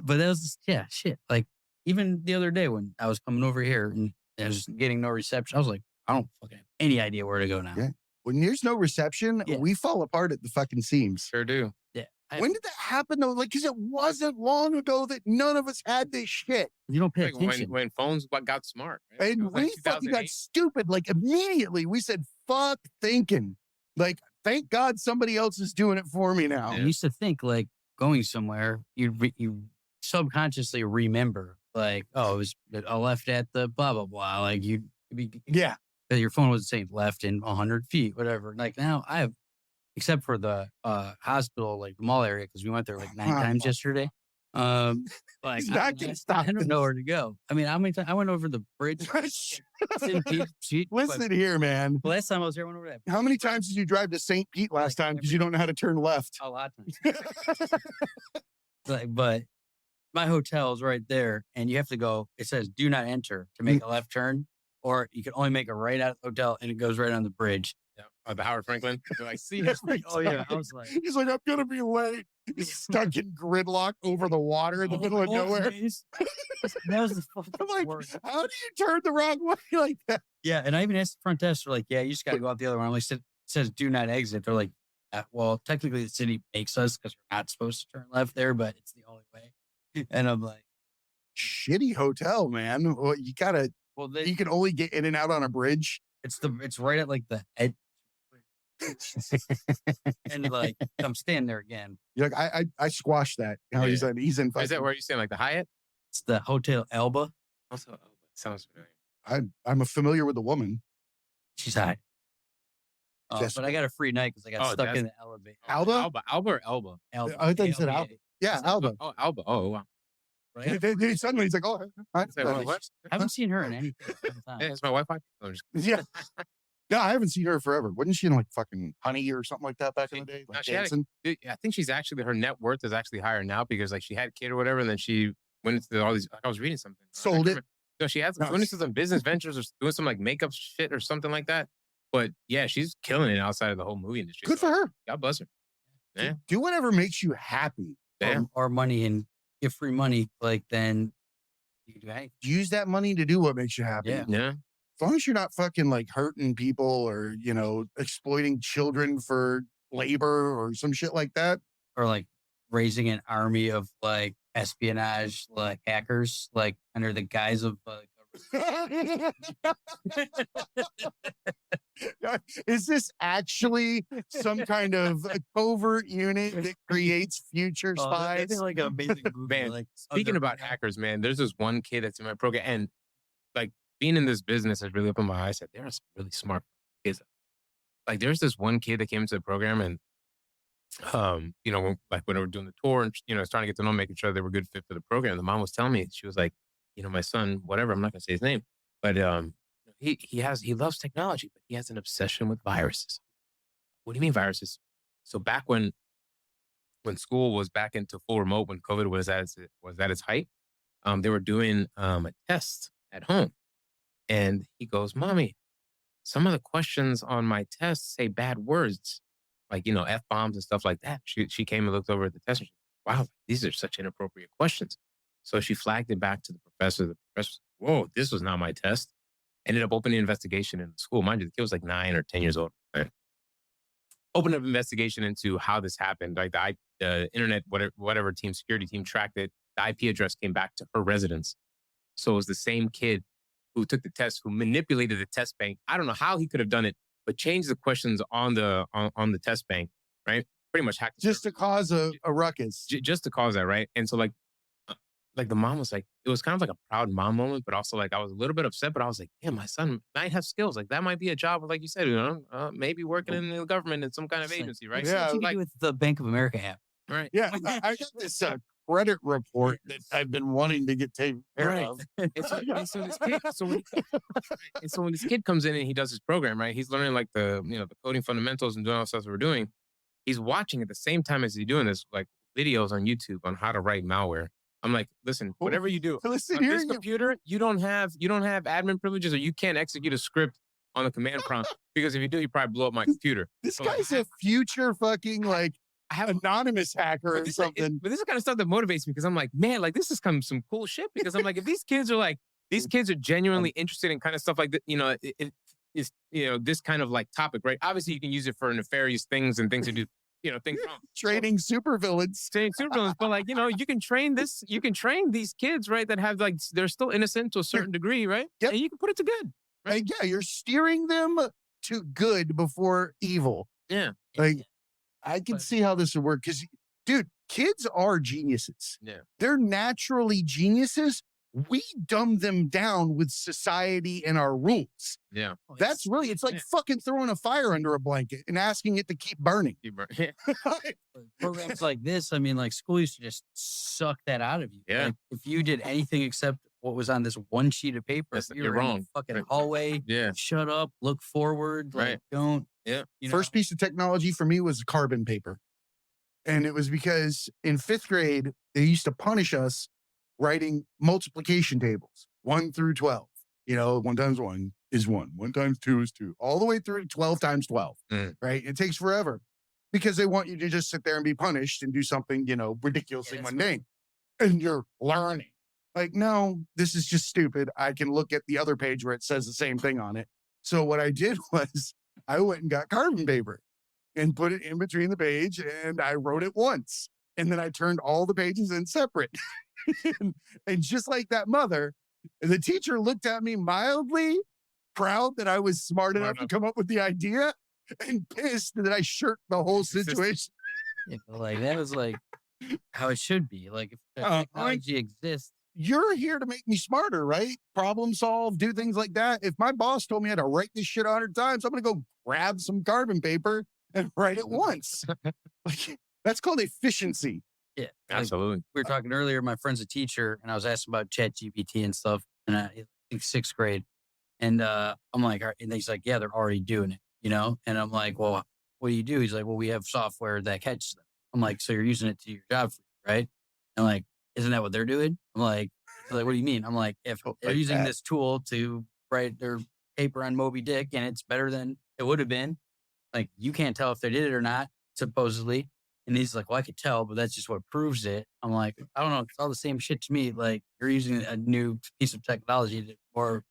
but that was, shit. Like even the other day when I was coming over here and I was getting no reception, I was like, I don't fucking have any idea where to go now. Yeah. When there's no reception, Yeah. we fall apart at the fucking seams. Sure do. Yeah. When did that happen though? Like, because it wasn't long ago that none of us had this shit. You don't pay Like attention. when phones got smart. Right? It And was like we fucking got 2008. stupid. Like, immediately we said, fuck thinking. Like, thank God somebody else is doing it for me now. I used to think like going somewhere, you subconsciously remember like, oh, it was a left at the blah blah blah. Like Yeah. your phone was saying left in 100 feet, whatever. Like now I have, except for the hospital, like the mall area, because we went there like 9 times yesterday. Like He's not gonna I stop don't know this. where to go. I mean, how many times I went over the bridge? St. Pete, Listen here, man. last time I was here, I went over that How many times did you drive to St. Pete last Like time because you don't know how to turn left? a lot of times. Like, but my hotel is right there, and you have to go. It says "Do not enter" to make a left turn, or you can only make a right out of the hotel, and it goes right on the bridge. Yeah. The Howard Franklin. They're like, see, Oh yeah, I was like, He's like, I'm gonna be late. He's stuck in gridlock over the water in the middle of nowhere. That was the fucking I'm like, worst. how do you turn the wrong way like that? Yeah, and I even asked the front desk, they're like, yeah, you just got to go out the other one. I'm like, it says "Do not exit." They're like, well, technically the city makes us because we're not supposed to turn left there, but it's the only way. And I'm like, Shitty hotel, man. Well, you gotta. well, You can only get in and out on a bridge. it's right at like the edge. And like I'm standing there again. You're like, I squashed that. Now Yeah. he's in. Is that where you saying like the Hyatt? It's the Hotel Elba. Also, sounds familiar. I'm familiar with the woman. She's high. Yes. But I got a free night because I got Oh, stuck that's- in the elevator. Alba? Alba or Elba? Elba. I thought you said Alba. ALBA. Yeah, Alba. Oh, Alba. Oh, wow. Right? Suddenly he's like, oh, I was like, what? I haven't seen her in anything. Yeah, it's my Wi-Fi. I'm just- yeah. Yeah, I haven't seen her forever. Wasn't she in like fucking Honey or something like that back in the day? No, Like she had a- dancing? Dude, I think she's actually her net worth is actually higher now because like she had a kid or whatever, and then she went into all these. Like, I was reading something. I Sold can't it. remember. No, she has No. went into some business ventures or doing some like makeup shit or something like that. But yeah, she's killing it outside of the whole movie industry. Good so for her. God bless her. Yeah. Do whatever makes you happy. Yeah. Or money and give free money, like then you can do anything. Use that money to do what makes you happy. Yeah. Yeah. As long as you're not fucking like hurting people or, exploiting children for labor or some shit like that. Or like raising an army of like espionage, like hackers, like under the guise of Is this actually some kind of a covert unit that creates future spies? It's like an amazing movie. Man, like Speaking about hackers, man, there's this one kid that's in my program, and like being in this business has really opened my eyes that there are some really smart kids. Like there's this one kid that came into the program, and when we were doing the tour and starting to get to know, 'em, making sure they were a good fit for the program. The mom was telling me, she was like, my son, whatever, I'm not gonna say his name, but he loves technology, but he has an obsession with viruses. What do you mean viruses? So back when school was back into full remote, when COVID was at its height, they were doing a test at home. And he goes, Mommy, some of the questions on my test say bad words, like, F-bombs and stuff like that. She came and looked over at the test and she said, wow, these are such inappropriate questions. So she flagged it back to the professor. The professor said, whoa, this was not my test. Ended up opening an investigation in the school. Mind you, the kid was like 9 or 10 years old. Right? Opened up an investigation into how this happened. Like the internet, whatever team, security team tracked it. The IP address came back to her residence. So it was the same kid who took the test, who manipulated the test bank. I don't know how he could have done it, but changed the questions on the test bank, right? Pretty much hacked Just to cause a ruckus. just to cause that, right? And so like the mom was like, it was kind of like a proud mom moment, but also like I was a little bit upset, but I was like, damn, my son might have skills. Like that might be a job, like you said, maybe working in the government in some kind of agency, right? Yeah, what you can do with the Bank of America app. Right. Yeah, I got this credit report that I've been wanting to get taken care Right. of. And so when this kid comes in and he does his program, right? He's learning like the coding fundamentals and doing all the stuff that we're doing. He's watching at the same time as he's doing this, like videos on YouTube on how to write malware. I'm like, listen, whatever you do, Listen on here, this computer, you don't have admin privileges, or you can't execute a script on the command prompt, because if you do, you probably blow up my computer. this So, like, guy's a future fucking like I have anonymous hacker But or this, something. but this is the kind of stuff that motivates me, because I'm like, man, like this is some cool shit. Because I'm like, if these kids are genuinely interested in kind of stuff like that, it is this kind of like topic, right? Obviously, you can use it for nefarious things and things to do, things wrong. Training supervillains. Saying supervillains, but like you can train these kids, right? That have like they're still innocent to a certain degree, right? Yep. And you can put it to good. Like, yeah, you're steering them to good before evil. Yeah. Like, I can But- see how this would work because, dude, kids are geniuses. Yeah. They're naturally geniuses we dumb them down with society and our rules. Yeah. That's really, it's like fucking throwing a fire under a blanket and asking it to keep burning. Programs like this, I mean, like school used to just suck that out of you. Yeah. Like, if you did anything except what was on this one sheet of paper, You're in wrong. the fucking Right. hallway. Yeah. Shut up. Look forward. Like, Right. don't. Yeah. First piece of technology for me was carbon paper. And it was because in 5th grade, they used to punish us writing multiplication tables, 1 through 12. 1 times 1 is 1. 1 times 2 is 2. All the way through 12 times 12, right? It takes forever because they want you to just sit there and be punished and do something, ridiculously mundane. And you're learning. Like, no, this is just stupid. I can look at the other page where it says the same thing on it. So what I did was I went and got carbon paper and put it in between the page, and I wrote it once. And then I turned all the pages in separate. and just like that mother, the teacher looked at me mildly proud that I was smart enough to come up with the idea and pissed that I shirked the whole situation. Yeah, but like that was like how it should be. Like if the technology exists. You're here to make me smarter, right? Problem solve, do things like that. If my boss told me I had to write this shit 100 times, I'm going to go grab some carbon paper and write it once. Like, that's called efficiency. Yeah, absolutely. Like we were talking earlier. My friend's a teacher, and I was asking about ChatGPT and stuff. And I think 6th grade, and I'm like, and he's like, yeah, they're already doing it, And I'm like, well, what do you do? He's like, well, we have software that catches them. I'm like, so you're using it to your job, right? And like, isn't that what they're doing? I'm like, what do you mean? I'm like, if they're using this tool to write their paper on Moby Dick, and it's better than it would have been, like, you can't tell if they did it or not, supposedly. And he's like, well, I could tell, but that's just what proves it. I'm like, I don't know. It's all the same shit to me. Like, you're using a new piece of technology to more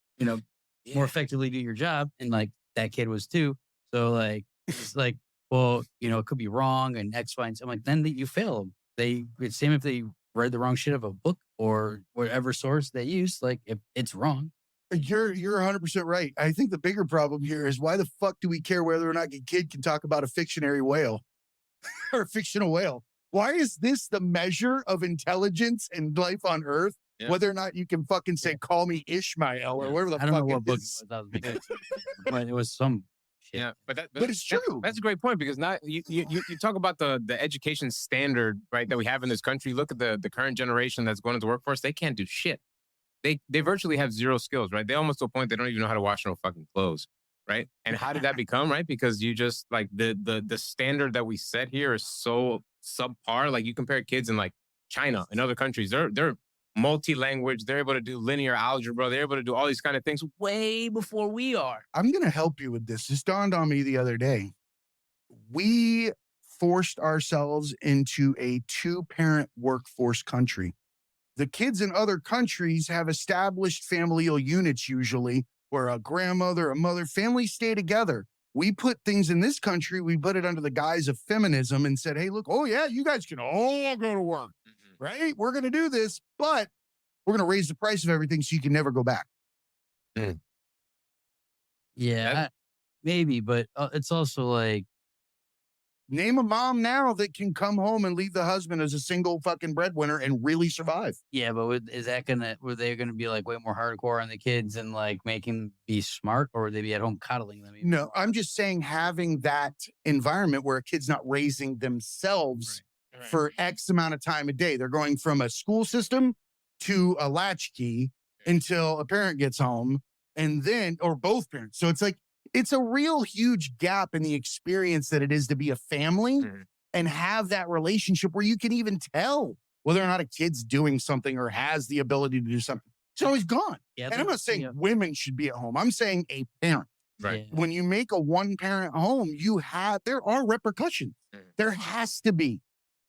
effectively do your job. And like, that kid was too. So like, it's like, well, it could be wrong and X, Y, and Z. I'm like, then you fail them. It's same if they read the wrong shit of a book or whatever source they use. Like, if it's wrong. You're 100% right. I think the bigger problem here is why the fuck do we care whether or not a kid can talk about a fictionary whale or a fictional whale? Why is this the measure of intelligence and life on Earth? Yeah. Whether or not you can fucking say, call me Ishmael or whatever the fuck. I don't know what book it was. But it was some shit. Yeah, but it's true. That's a great point because now you talk about the education standard, right, that we have in this country. Look at the current generation that's going into the workforce. They can't do shit. They virtually have zero skills, right? They almost to a point they don't even know how to wash no fucking clothes, right? And how did that become, right? Because you just like the standard that we set here is so subpar. Like you compare kids in like China and other countries, they're multi-language. They're able to do linear algebra. They're able to do all these kind of things way before we are. I'm going to help you with this. This dawned on me the other day. We forced ourselves into a 2-parent workforce country. The kids in other countries have established familial units usually where a grandmother, a mother, families stay together. We put things in this country, we put it under the guise of feminism and said, hey, look, oh yeah, you guys can all go to work, right? We're going to do this, but we're going to raise the price of everything so you can never go back. Yeah, maybe, but it's also like, name a mom now that can come home and leave the husband as a single fucking breadwinner and really survive. Yeah, but were they gonna be like way more hardcore on the kids and like making them be smart, or would they be at home coddling them? No, I'm just saying having that environment where a kid's not raising themselves for X amount of time a day. They're going from a school system to a latchkey until a parent gets home and then, or both parents. So it's like, it's a real huge gap in the experience that it is to be a family and have that relationship where you can even tell whether or not a kid's doing something or has the ability to do something. It's always gone. Yeah, and I'm not saying women should be at home. I'm saying a parent. Right. When you make a 1-parent home, there are repercussions. There has to be.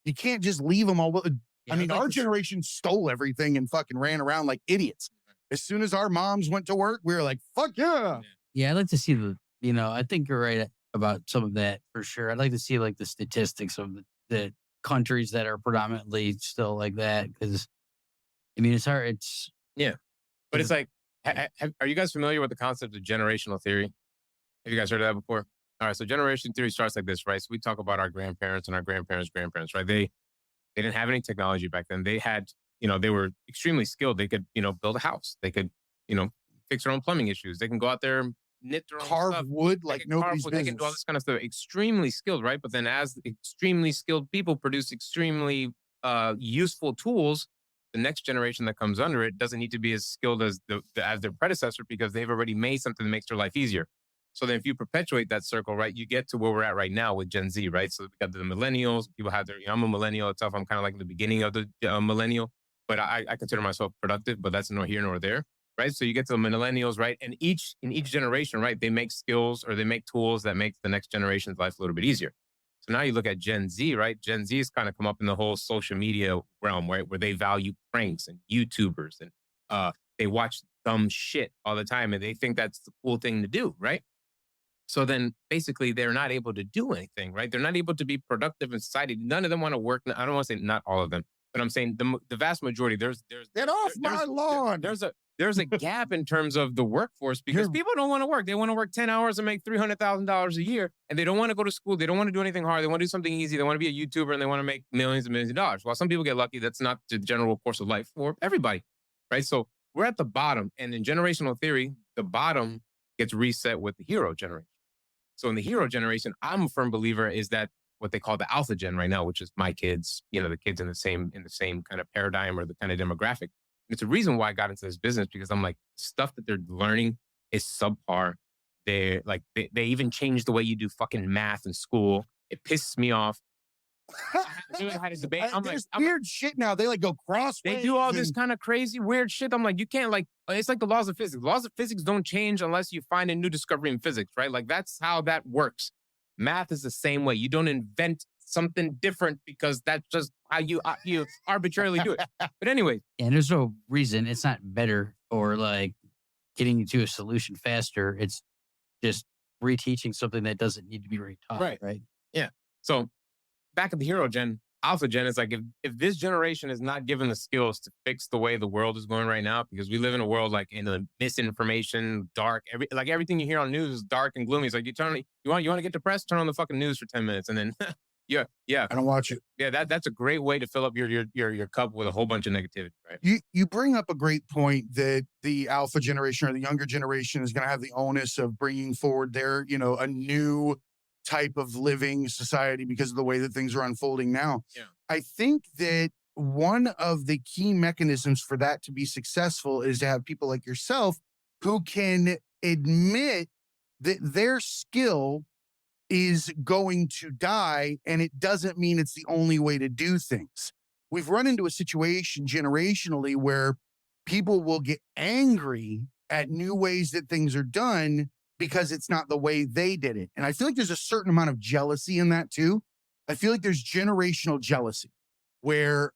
You can't just leave them all. I mean, our generation stole everything and fucking ran around like idiots. As soon as our moms went to work, we were like, fuck yeah. Yeah, I'd like to see I think you're right about some of that for sure. I'd like to see like the statistics of the countries that are predominantly still like that. Because, I mean, it's hard. But it's like, are you guys familiar with the concept of generational theory? Have you guys heard of that before? All right, so generation theory starts like this, right? So we talk about our grandparents and our grandparents' grandparents, right? They didn't have any technology back then. They had they were extremely skilled. They could, build a house. They could, fix their own plumbing issues. They can go out there and knit their own Carve stuff. wood They like can carve nobody's wood. They can do all business. this kind of stuff. Extremely skilled, right? But then as extremely skilled people produce extremely useful tools, the next generation that comes under it doesn't need to be as skilled as as their predecessor because they've already made something that makes their life easier. So then if you perpetuate that circle, right, you get to where we're at right now with Gen Z, right? So we got the millennials, people have their, I'm a millennial itself. I'm kind of like the beginning of the millennial, but I consider myself productive, but that's nor here nor there, right? So you get to the millennials, right? And in each generation, right, they make skills or they make tools that make the next generation's life a little bit easier. So now you look at Gen Z, right? Gen Z has kind of come up in the whole social media realm, right? Where they value pranks and YouTubers and they watch dumb shit all the time and they think that's the cool thing to do, right? So then basically they're not able to do anything, right? They're not able to be productive in society. None of them want to work. I don't want to say not all of them, but I'm saying the vast majority, Get off my lawn. There's a gap in terms of the workforce because people don't want to work. They want to work 10 hours and make $300,000 a year. And they don't want to go to school. They don't want to do anything hard. They want to do something easy. They want to be a YouTuber and they want to make millions and millions of dollars. While some people get lucky, that's not the general course of life for everybody, right? So we're at the bottom. And in generational theory, the bottom gets reset with the hero generation. So in the hero generation, I'm a firm believer is that what they call the alpha gen right now, which is my kids, the kids in the same kind of paradigm or the kind of demographic. And it's a reason why I got into this business because I'm like, stuff that they're learning is subpar. They even changed the way you do fucking math in school. It pisses me off. I had a debate. There's weird shit now. They like go crossways. They do all this kind of crazy weird shit. I'm like, you can't it's like the laws of physics. Laws of physics don't change unless you find a new discovery in physics, right? Like that's how that works. Math is the same way. You don't invent something different because that's just how you arbitrarily do it. But anyway. And there's no reason. It's not better or like getting you to a solution faster. It's just reteaching something that doesn't need to be retaught. Right. Yeah. So back at the hero gen, alpha gen is like if this generation is not given the skills to fix the way the world is going right now, because we live in a world like in the misinformation, dark, everything you hear on news is dark and gloomy. It's like you want to get depressed, turn on the fucking news for 10 minutes and then yeah. I don't watch it. Yeah, that's a great way to fill up your cup with a whole bunch of negativity, right? You bring up a great point that the alpha generation or the younger generation is going to have the onus of bringing forward their, a new type of living society because of the way that things are unfolding now. Yeah. I think that one of the key mechanisms for that to be successful is to have people like yourself who can admit that their skill is going to die and it doesn't mean it's the only way to do things. We've run into a situation generationally where people will get angry at new ways that things are done because it's not the way they did it. And I feel like there's a certain amount of jealousy in that too. I feel like there's generational jealousy where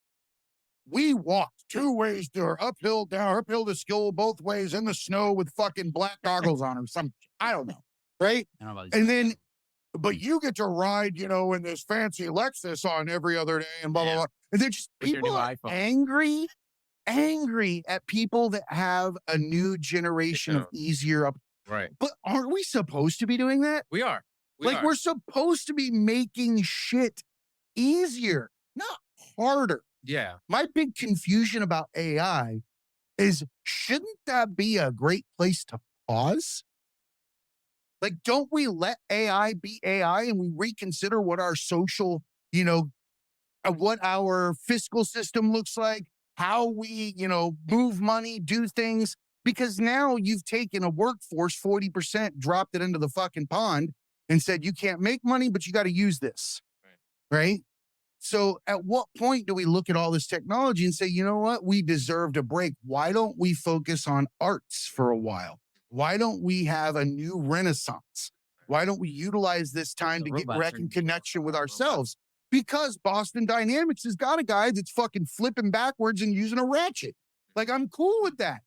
we walked 2 ways to uphill to school both ways in the snow with fucking black goggles on or something. I don't know. Right. And then, but you get to ride, in this fancy Lexus on every other day and blah, blah, blah. And they're just people are angry at people that have a new generation of easier up. Right. But aren't we supposed to be doing that? We are. We're supposed to be making shit easier, not harder. Yeah. My big confusion about AI is, shouldn't that be a great place to pause? Like, don't we let AI be AI and we reconsider what our social, what our fiscal system looks like, how we, move money, do things? Because now you've taken a workforce, 40%, dropped it into the fucking pond and said, you can't make money, but you got to use this. Right? So at what point do we look at all this technology and say, you know what? We deserved a break. Why don't we focus on arts for a while? Why don't we have a new renaissance? Why don't we utilize this time to get connection with ourselves? Because Boston Dynamics has got a guy that's fucking flipping backwards and using a ratchet. Like, I'm cool with that.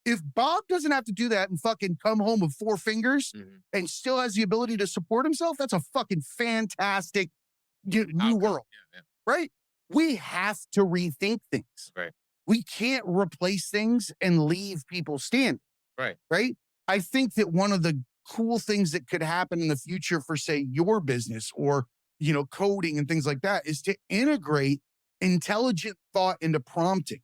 If Bob doesn't have to do that and fucking come home with 4 fingers and still has the ability to support himself, that's a fucking fantastic new world. Right? We have to rethink things. Right. We can't replace things and leave people standing. Right. Right? I think that one of the cool things that could happen in the future for, say, your business or, coding and things like that is to integrate intelligent thought into prompting.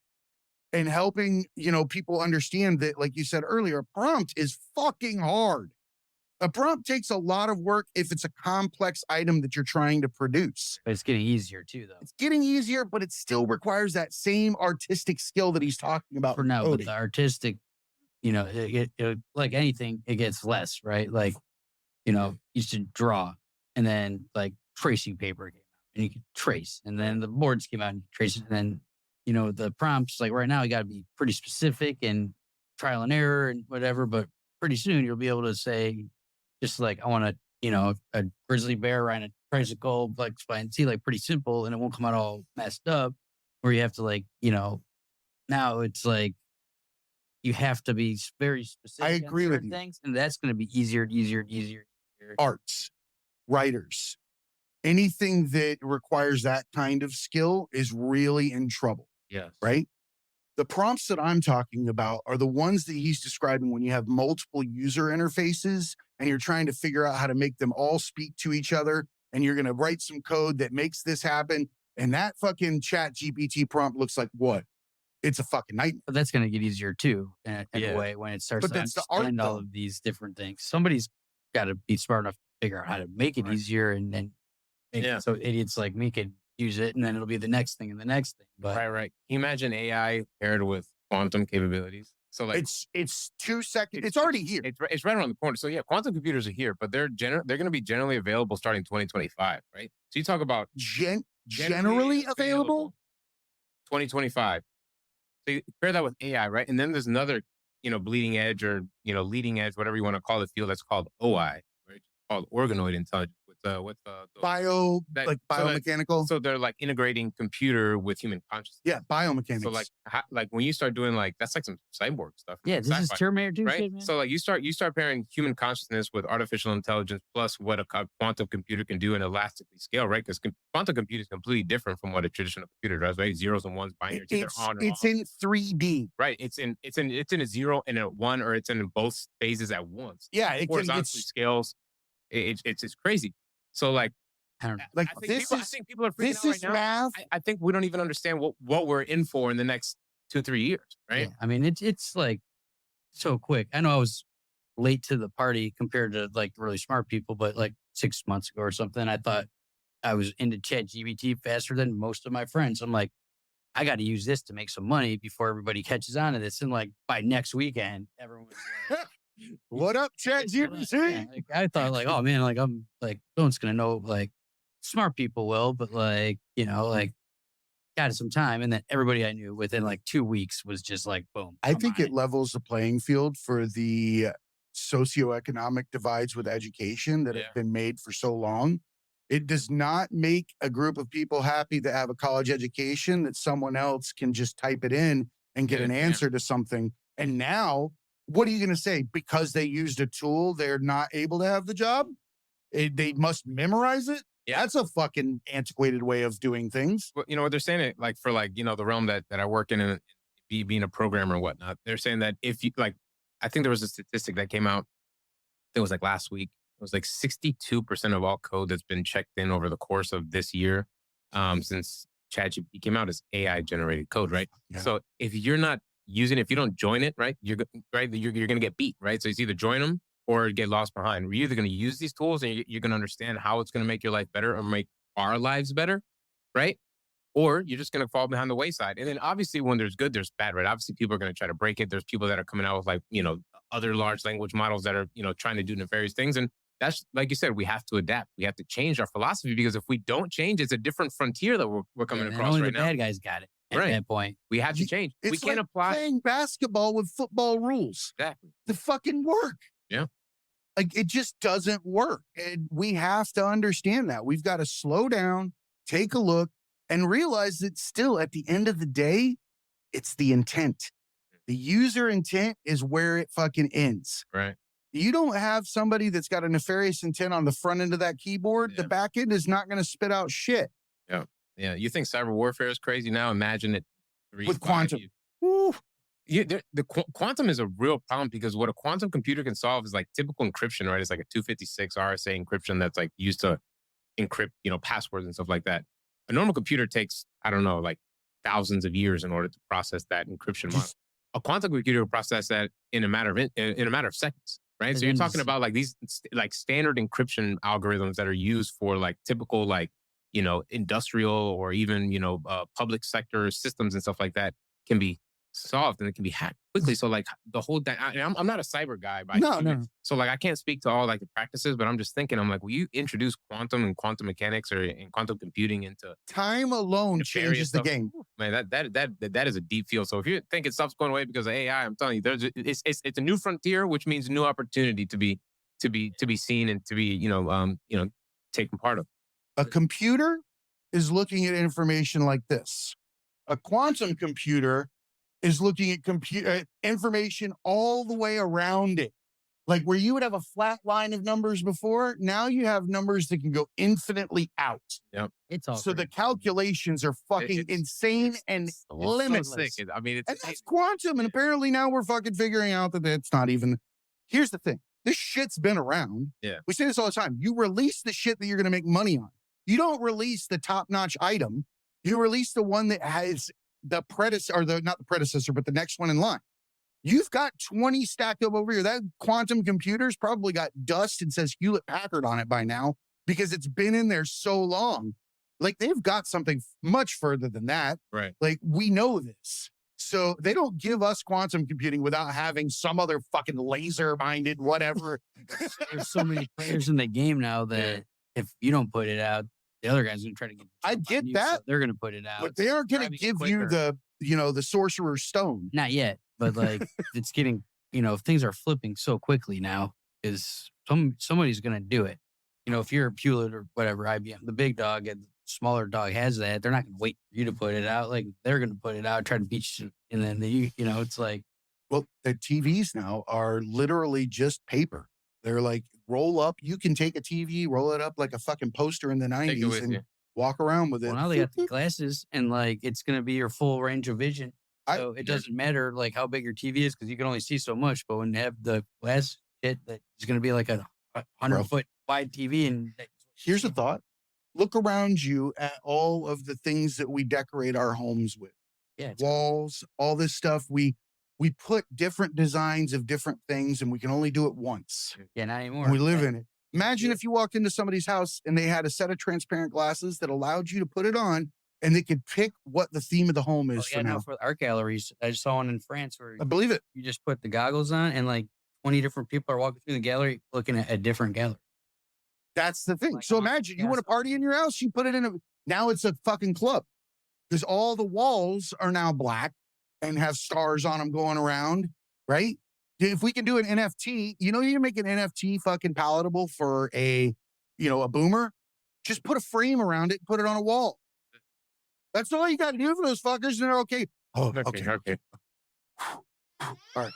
and helping, people understand that, like you said earlier, a prompt is fucking hard. A prompt takes a lot of work if it's a complex item that you're trying to produce. But it's getting easier too, though. It's getting easier, but it still requires that same artistic skill that he's talking about. For in now, but coding. the artistic, like anything, it gets less, right? Like, you used to draw, and then like tracing paper came out, and you could trace, and then the boards came out and you could trace it, and then the prompts. Like right now, you got to be pretty specific and trial and error and whatever. But pretty soon, you'll be able to say, just like I want a grizzly bear riding a tricycle, like X, Y, and Z, like pretty simple, and it won't come out all messed up. Where you have to now it's like you have to be very specific. I on agree with certain you. things, and that's going to be easier and easier and easier. Arts, writers, anything that requires that kind of skill is really in trouble, Yes. right? The prompts that I'm talking about are the ones that he's describing when you have multiple user interfaces and you're trying to figure out how to make them all speak to each other, and you're going to write some code that makes this happen. And that fucking chat GPT prompt looks like what? It's a fucking nightmare. But that's going to get easier too, in Yeah. a way, when it starts But to that's the art, understand all though. of these different things. Somebody's got to be smart enough to figure out how to make it Right. easier, and then make Yeah. it so idiots like me could use it, and then it'll be the next thing and the next thing. But Right. Can you imagine AI paired with quantum capabilities? So like It's 2 seconds. It's already here. it's right around the corner. So yeah, quantum computers are here, but they're going to be generally available starting 2025, right? So you talk about Generally available? 2025. So you pair that with AI, right? And then there's another, bleeding edge or, leading edge, whatever you want to call the field, that's called OI, right? Called organoid intelligence. What's the biomechanical. So they're like integrating computer with human consciousness. Yeah, biomechanics. So like when you start doing that's like some cyborg stuff. yeah, this is sci-fi, Terminator 2 right? shit, man. So like you start pairing human consciousness with artificial intelligence plus what a quantum computer can do and elastically scale, right? Because quantum computing is completely different from what a traditional computer does, right? Zeros and ones, binary, either on or It's off. in 3D. Right. It's in a zero and a one, or it's in both phases at once. Yeah, it Horizontally scales. It's crazy. So like I don't know. like I think people are freaking this out right is now. math. I think we don't even understand what we're in for in the next 2-3 years, right? Yeah, I mean, it's like so quick. I know I was late to the party compared to like really smart people, but like 6 months ago or something, I thought I was into Chat GBT faster than most of my friends. I'm like, I got to use this to make some money before everybody catches on to this. And like by next weekend, everyone's like, What up, Chat GPT? yeah, like, I thought like, oh man, like I'm like, no one's gonna know. Like smart people will, but like, like got some time. And then everybody I knew within like 2 weeks was just like, boom. I I'm think on it levels the playing field for the socioeconomic divides with education that Yeah. have been made for so long. It does not make a group of people happy that have a college education that someone else can just type it in and get Yeah, an yeah. answer to something. And now, what are you going to say? Because they used a tool, they're not able to have the job? They must memorize it? Yeah. That's a fucking antiquated way of doing things. Well, what they're saying, it like for like, the realm that I work in and being a programmer and whatnot, they're saying that if you like, I think there was a statistic that came out, it was like last week. It was like 62% of all code that's been checked in over the course of this year, since ChatGPT came out, is AI generated code, right? Yeah. So if you're not using it, if you don't join it, right, you're going to get beat, right? So it's either join them or get lost behind. We're either going to use these tools and you're going to understand how it's going to make your life better or make our lives better, right? Or you're just going to fall behind the wayside. And then obviously when there's good, there's bad, right? Obviously people are going to try to break it. There's people that are coming out with like, other large language models that are, trying to do nefarious things. And that's, like you said, we have to adapt. We have to change our philosophy, because if we don't change, it's a different frontier that we're coming and across only right the now. bad guys got it at Right. that point. We have to change. We It's can't like apply. playing basketball with football rules. Exactly. The fucking work. Yeah. Like it just doesn't work. And we have to understand that. We've got to slow down, take a look, and realize that still at the end of the day, it's the intent. The user intent is where it fucking ends. Right. You don't have somebody that's got a nefarious intent on the front end of that keyboard. Yeah. The back end is not going to spit out shit. Yeah. You think cyber warfare is crazy now? Imagine it With quantum. years. Woo. Yeah, quantum is a real problem, because what a quantum computer can solve is like typical encryption, right? It's like a 256 RSA encryption that's like used to encrypt, passwords and stuff like that. A normal computer takes, I don't know, like thousands of years in order to process that encryption model. A quantum computer will process that in a matter of seconds, right? So you're talking about like these like standard encryption algorithms that are used for like typical like, industrial or even, public sector systems and stuff like that can be solved and it can be hacked quickly. So like the whole I'm not a cyber guy by No. so like I can't speak to all like the practices, but I'm just thinking, I'm like, will you introduce quantum and quantum mechanics or and quantum computing into Time alone changes the game. Man, that is a deep field. So if you think stuff's going away because of AI, I'm telling you, it's a new frontier, which means new opportunity to be seen and to be taken part of. A computer is looking at information like this. A quantum computer is looking at information all the way around it. Like where you would have a flat line of numbers before, now you have numbers that can go infinitely out. Yep. It's all so the calculations are fucking insane and limitless. So I mean, and that's quantum. And apparently now we're fucking figuring out that it's not even. Here's the thing. This shit's been around. Yeah. We say this all the time. You release the shit that you're going to make money on. You don't release the top-notch item. You release the one that has the predecessor, or not the predecessor, but the next one in line. You've got 20 stacked up over here. That quantum computer's probably got dust and says Hewlett-Packard on it by now because it's been in there so long. Like they've got something much further than that. Right. Like we know this. So they don't give us quantum computing without having some other fucking laser-minded whatever. There's so many players in the game now that if you don't put it out, the other guy's going to try to get. I get that. So they're going to put it out. But they aren't going to give you the sorcerer's stone. Not yet. But like it's getting, things are flipping so quickly now is somebody's going to do it. If you're a Hewlett or whatever, IBM, the big dog and the smaller dog has that, they're not going to wait for you to put it out. Like they're going to put it out, try to beat you. And then, it's like. Well, the TVs now are literally just paper. They're like, roll up. You can take a TV, roll it up like a fucking poster in the 90s and walk around with it. Well, now they got the glasses and like it's going to be your full range of vision. So it doesn't matter like how big your TV is because you can only see so much. But when you have the glass shit, that is going to be like a 100-foot wide TV. And here's a thought: look around you at all of the things that we decorate our homes with. Yeah, walls, all this stuff. We put different designs of different things, and we can only do it once. Yeah, not anymore. And we live in it. Imagine if you walked into somebody's house and they had a set of transparent glasses that allowed you to put it on. And they could pick what the theme of the home is for now. For art galleries, I just saw one in France where I believe it. You just put the goggles on and like 20 different people are walking through the gallery looking at a different gallery. That's the thing. So imagine you want a party in your house, you put it in now it's a fucking club because all the walls are now black and have stars on them going around, right? If we can do an NFT, you make an NFT fucking palatable for a boomer, just put a frame around it, put it on a wall. That's all you got to do for those fuckers, and they're okay. Oh, okay. All right.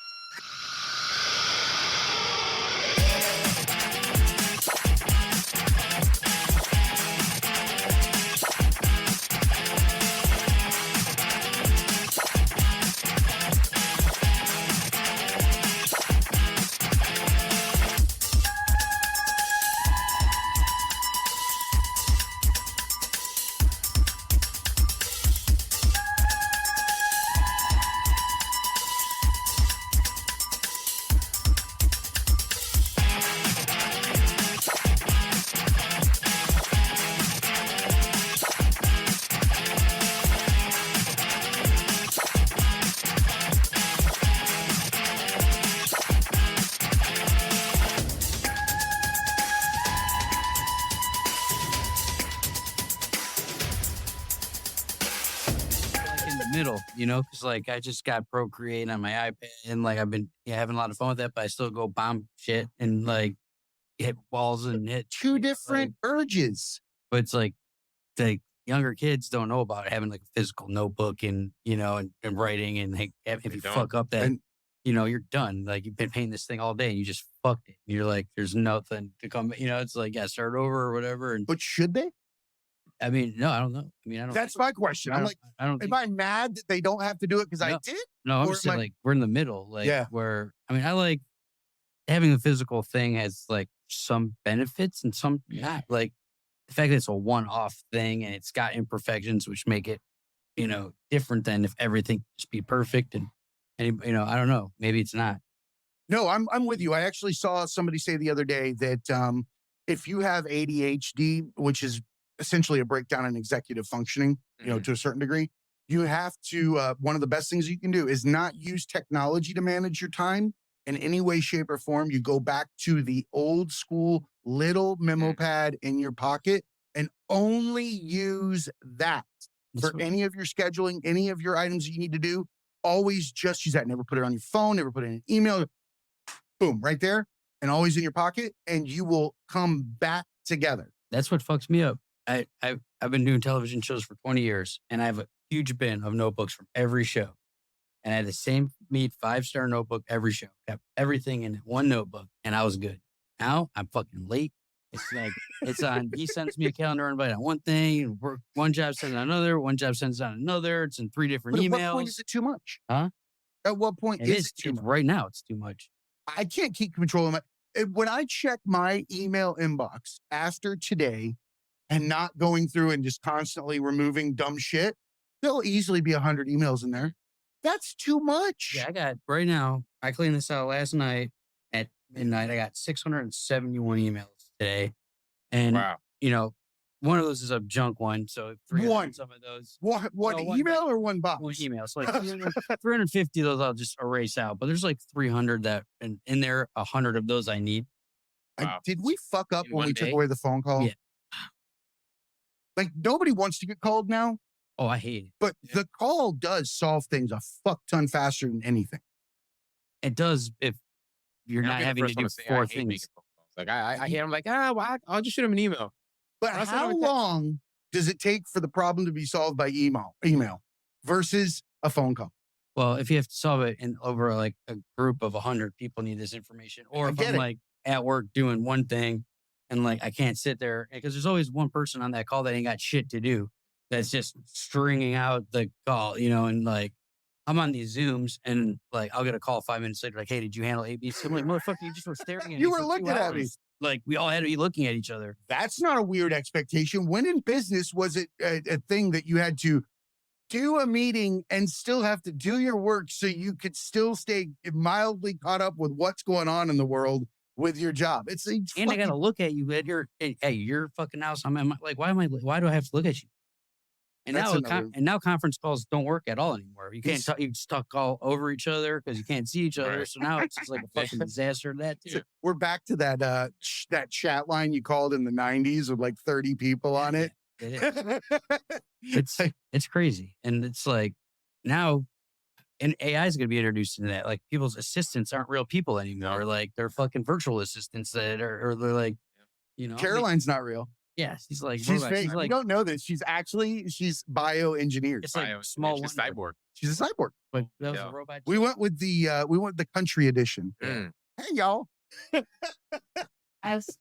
middle, because like I just got Procreate on my iPad and like I've been having a lot of fun with that, but I still go bomb shit and like hit walls and hit two different urges. But it's like the younger kids don't know about having like a physical notebook and and writing and like, if you fuck up that you're done. Like you've been painting this thing all day and you just fucked it. And you're like, there's nothing to come. It's like start over or whatever. But should they? I mean, no, I don't know. I mean, I don't. That's my question. I'm like, I don't. Am I mad that they don't have to do it because I did? No, I'm just saying like we're in the middle. Like where I like having the physical thing has like some benefits and some not. Like the fact that it's a one-off thing and it's got imperfections which make it, different than if everything just be perfect and I don't know, maybe it's not. No, I'm with you. I actually saw somebody say the other day that if you have ADHD, which is essentially a breakdown in executive functioning, to a certain degree, you have to, one of the best things you can do is not use technology to manage your time in any way, shape, or form. You go back to the old school little memo pad in your pocket and only use that for any of your scheduling, any of your items that you need to do. Always just use that. Never put it on your phone, never put it in an email. Boom, right there, and always in your pocket, and you will come back together. That's what fucks me up. I've been doing television shows for 20 years, and I have a huge bin of notebooks from every show. And I had the same 5-star notebook every show. Kept everything in one notebook, and I was good. Now I'm fucking late. It's like it's on. He sends me a calendar invite on one thing, one job sends on another, one job sends on another. It's in 3 different emails. At what point is it too much? Huh? At what point is it too much? Right now, it's too much. I can't keep control of when I check my email inbox after today and not going through and just constantly removing dumb shit, there'll easily be 100 emails in there. That's too much. Yeah, I got right now. I cleaned this out last night at midnight. I got 671 emails today. And, one of those is a junk one. So 300 some of those. One email or one box? One email. So like 350 of those I'll just erase out. But there's like 300 that in there, 100 of those I need. Wow. Did we fuck up when we took away the phone call? Yeah. Like nobody wants to get called now. Oh, I hate it. But the call does solve things a fuck ton faster than anything. It does if you're not having to do 4 things. Like I hear him like, I'll just shoot him an email. But how long does it take for the problem to be solved by email versus a phone call? Well, if you have to solve it over like a group of 100 people need this information, or if I'm like at work doing one thing and like I can't sit there because there's always one person on that call that ain't got shit to do. That's just stringing out the call, and like I'm on these Zooms and like I'll get a call 5 minutes later, like, hey, did you handle ABC? I'm like, motherfucker, you just were staring at me. You were looking at me. Like we all had to be looking at each other. That's not a weird expectation. When in business was it a thing that you had to do a meeting and still have to do your work so you could still stay mildly caught up with what's going on in the world with your job? I got to look at you at your fucking house. I'm like, why do I have to look at you? And now conference calls don't work at all anymore. You can't talk, you just talk all over each other because you can't see each other. Right. So now it's just like a fucking disaster. That too. We're back to that chat line you called in the 90s with like 30 people on it. It's crazy. And it's like now, and AI is going to be introduced into that. Like people's assistants aren't real people anymore. Like they're fucking virtual assistants that or they're like, Caroline's not real. Yeah, she's like fake. You don't know this. She's bioengineered. It's like small. She's a cyborg. She's a cyborg. But that was a robot. We went with the country edition. Hey y'all. As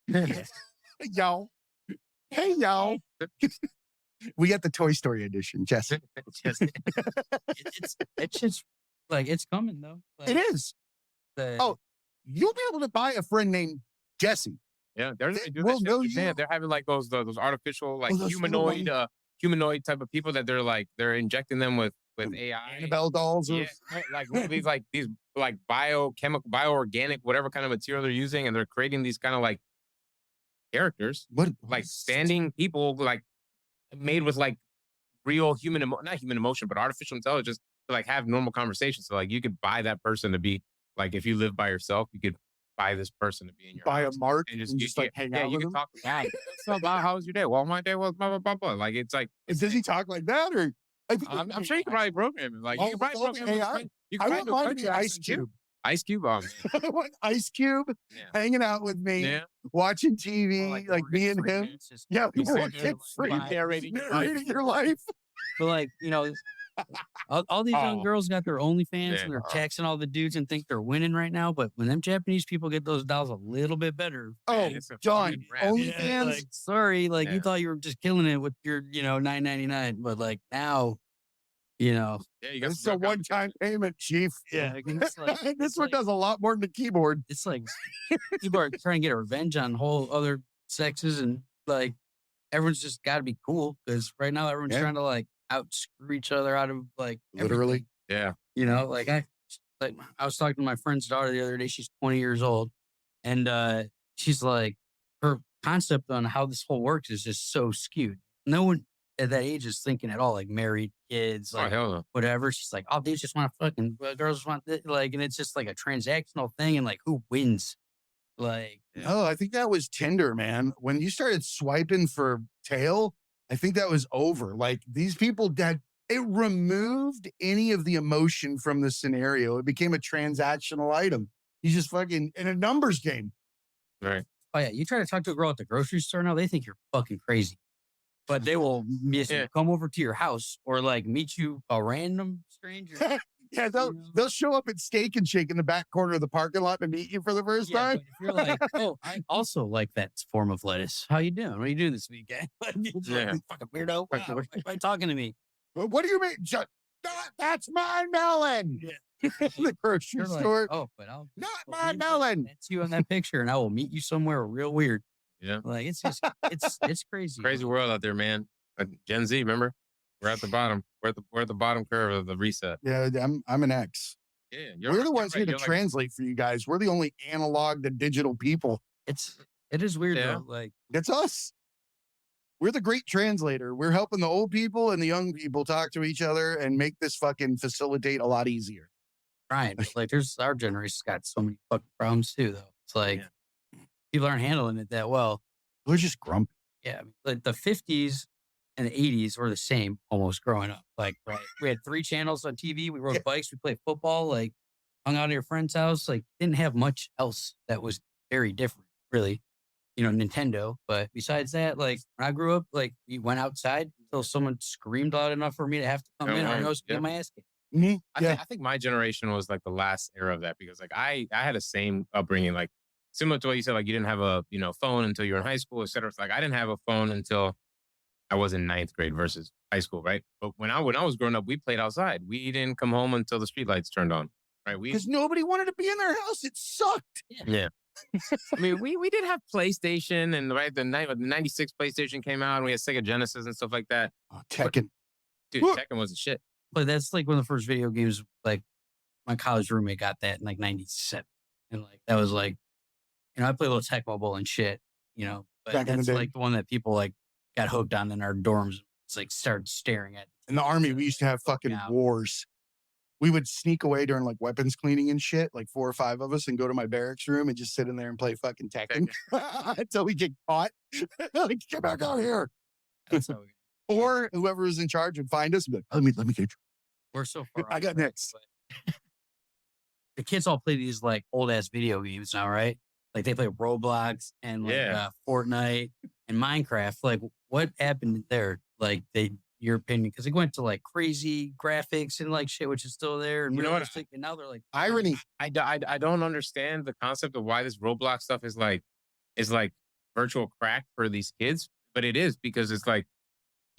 signature word. Y'all. Hey y'all. We got the Toy Story edition, Jesse. It's just like it's coming though. Like, it is. You'll be able to buy a friend named Jesse. Yeah, they're having like those artificial like humanoid type of people that they're injecting them with AI. Annabelle dolls, these biochemical, bioorganic, whatever kind of material they're using, and they're creating these kind of like characters, standing people like made with like real not human emotion, but artificial intelligence to like have normal conversations. So like you could buy that person to be like if you live by yourself, you could buy this person to be in your buy house a mark and just like hang out. You with can him? talk about so about how was your day? Well, my day was blah blah blah blah. Like it's like does he talk like that or? I'm sure you can probably program him. Like you can probably program him. I want mine to be Ice Cube. Ice Cube. I want Ice Cube hanging out with me, watching TV, like me and him. Yeah, we want narrating your life. But like all these young girls got their OnlyFans and they're taxing all the dudes and think they're winning right now. But when them Japanese people get those dolls a little bit better. Oh, John, OnlyFans. Like, sorry, you thought you were just killing it with your, $9.99, but like now, you got it's a one-time payment, Chief. Yeah, this one does a lot more than the keyboard. It's like people are trying to get revenge on whole other sexes and like everyone's just got to be cool because right now everyone's Yeah. trying to like out screw each other out of like Literally. everything. Yeah. Like I was talking to my friend's daughter the other day. She's 20 years old, and she's like, her concept on how this whole works is just so skewed. No one at that age is thinking at all like married kids, Oh, like hell no. whatever. She's like, oh, dudes just want to fucking girls just want this. Like, and it's just like a transactional thing, and like who wins? Like, No, I think that was Tinder, man. When you started swiping for tail, I think that was over. Like these people that it removed any of the emotion from the scenario. It became a transactional item. You just fucking in a numbers game. Right. oh yeah, you try to talk to a girl at the grocery store now, they think you're fucking crazy. But they will Yeah. come over to your house or like meet you a random stranger. Yeah, they'll show up at Steak and Shake in the back corner of the parking lot and meet you for the first Yeah, time. but if you're like, oh, I also like that form of lettuce. How you doing? What are you doing this weekend? It's like, Yeah. "You fucking weirdo. Wow, why are you talking to me? What do you mean? That's my melon. Yeah. In the grocery You're like, store. oh, but I'll Not believe my that melon. That's you on that picture, and I will meet you somewhere real weird. Yeah. Like it's just it's crazy. Crazy world out there, man. Gen Z, remember? We're at the bottom. We're at the bottom curve of the reset. Yeah, I'm an X. Yeah. We're the ones right. here to You're like- translate for you guys. We're the only analog to digital people. It is weird Yeah. though. Like It's us. We're the great translator. We're helping the old people and the young people talk to each other and make this fucking facilitate a lot easier. trying, but like there's our generation's got so many fucking problems too, though. It's like people aren't handling it that well. We're just grumpy. Yeah, I mean, like the 50s and the 80s were the same almost growing up. Like, right, we had 3 channels on TV. We rode Yeah. bikes. We played football. Like, hung out at your friend's house. Like, didn't have much else that was very different, really. Nintendo. But besides that, like when I grew up, like we went outside until someone screamed loud enough for me to have to come in, or I was Yeah. get my ass kicked. Mhm. I think my generation was like the last era of that because like I had the same upbringing, like similar to what you said, like you didn't have a phone until you were in high school, et cetera. It's like I didn't have a phone until I was in 9th grade versus high school, right? But when I was growing up, we played outside. We didn't come home until the streetlights turned on, right? Because nobody wanted to be in their house. It sucked. Yeah. I mean, we did have PlayStation, and right the 96 PlayStation came out, and we had Sega Genesis and stuff like that. Oh, Tekken. Dude, What? Tekken was the shit. But that's like one of the first video games. Like my college roommate got that in like '97, and like that was like, I play a little Tecmo Bowl and shit, But Back in the that's day. like the one that people like got hooked on in our dorms. It's like started staring at. In the army, we used to have fucking out. wars. We would sneak away during like weapons cleaning and shit, like 4 or 5 of us, and go to my barracks room and just sit in there and play fucking Tekken until we get caught. Like, get back out here. That's how we, Or whoever was in charge would find us and be like, let me get you. we're so far. I off got track, next. but- the kids all play these like old ass video games now, right? Like they play Roblox and like Yeah. Fortnite and Minecraft. Like what happened there? Like your opinion? Because it went to like crazy graphics and like shit, which is still there. And You know what? realistic, and now they're like Irony. I don't understand the concept of why this Roblox stuff is like virtual crack for these kids, but it is because it's like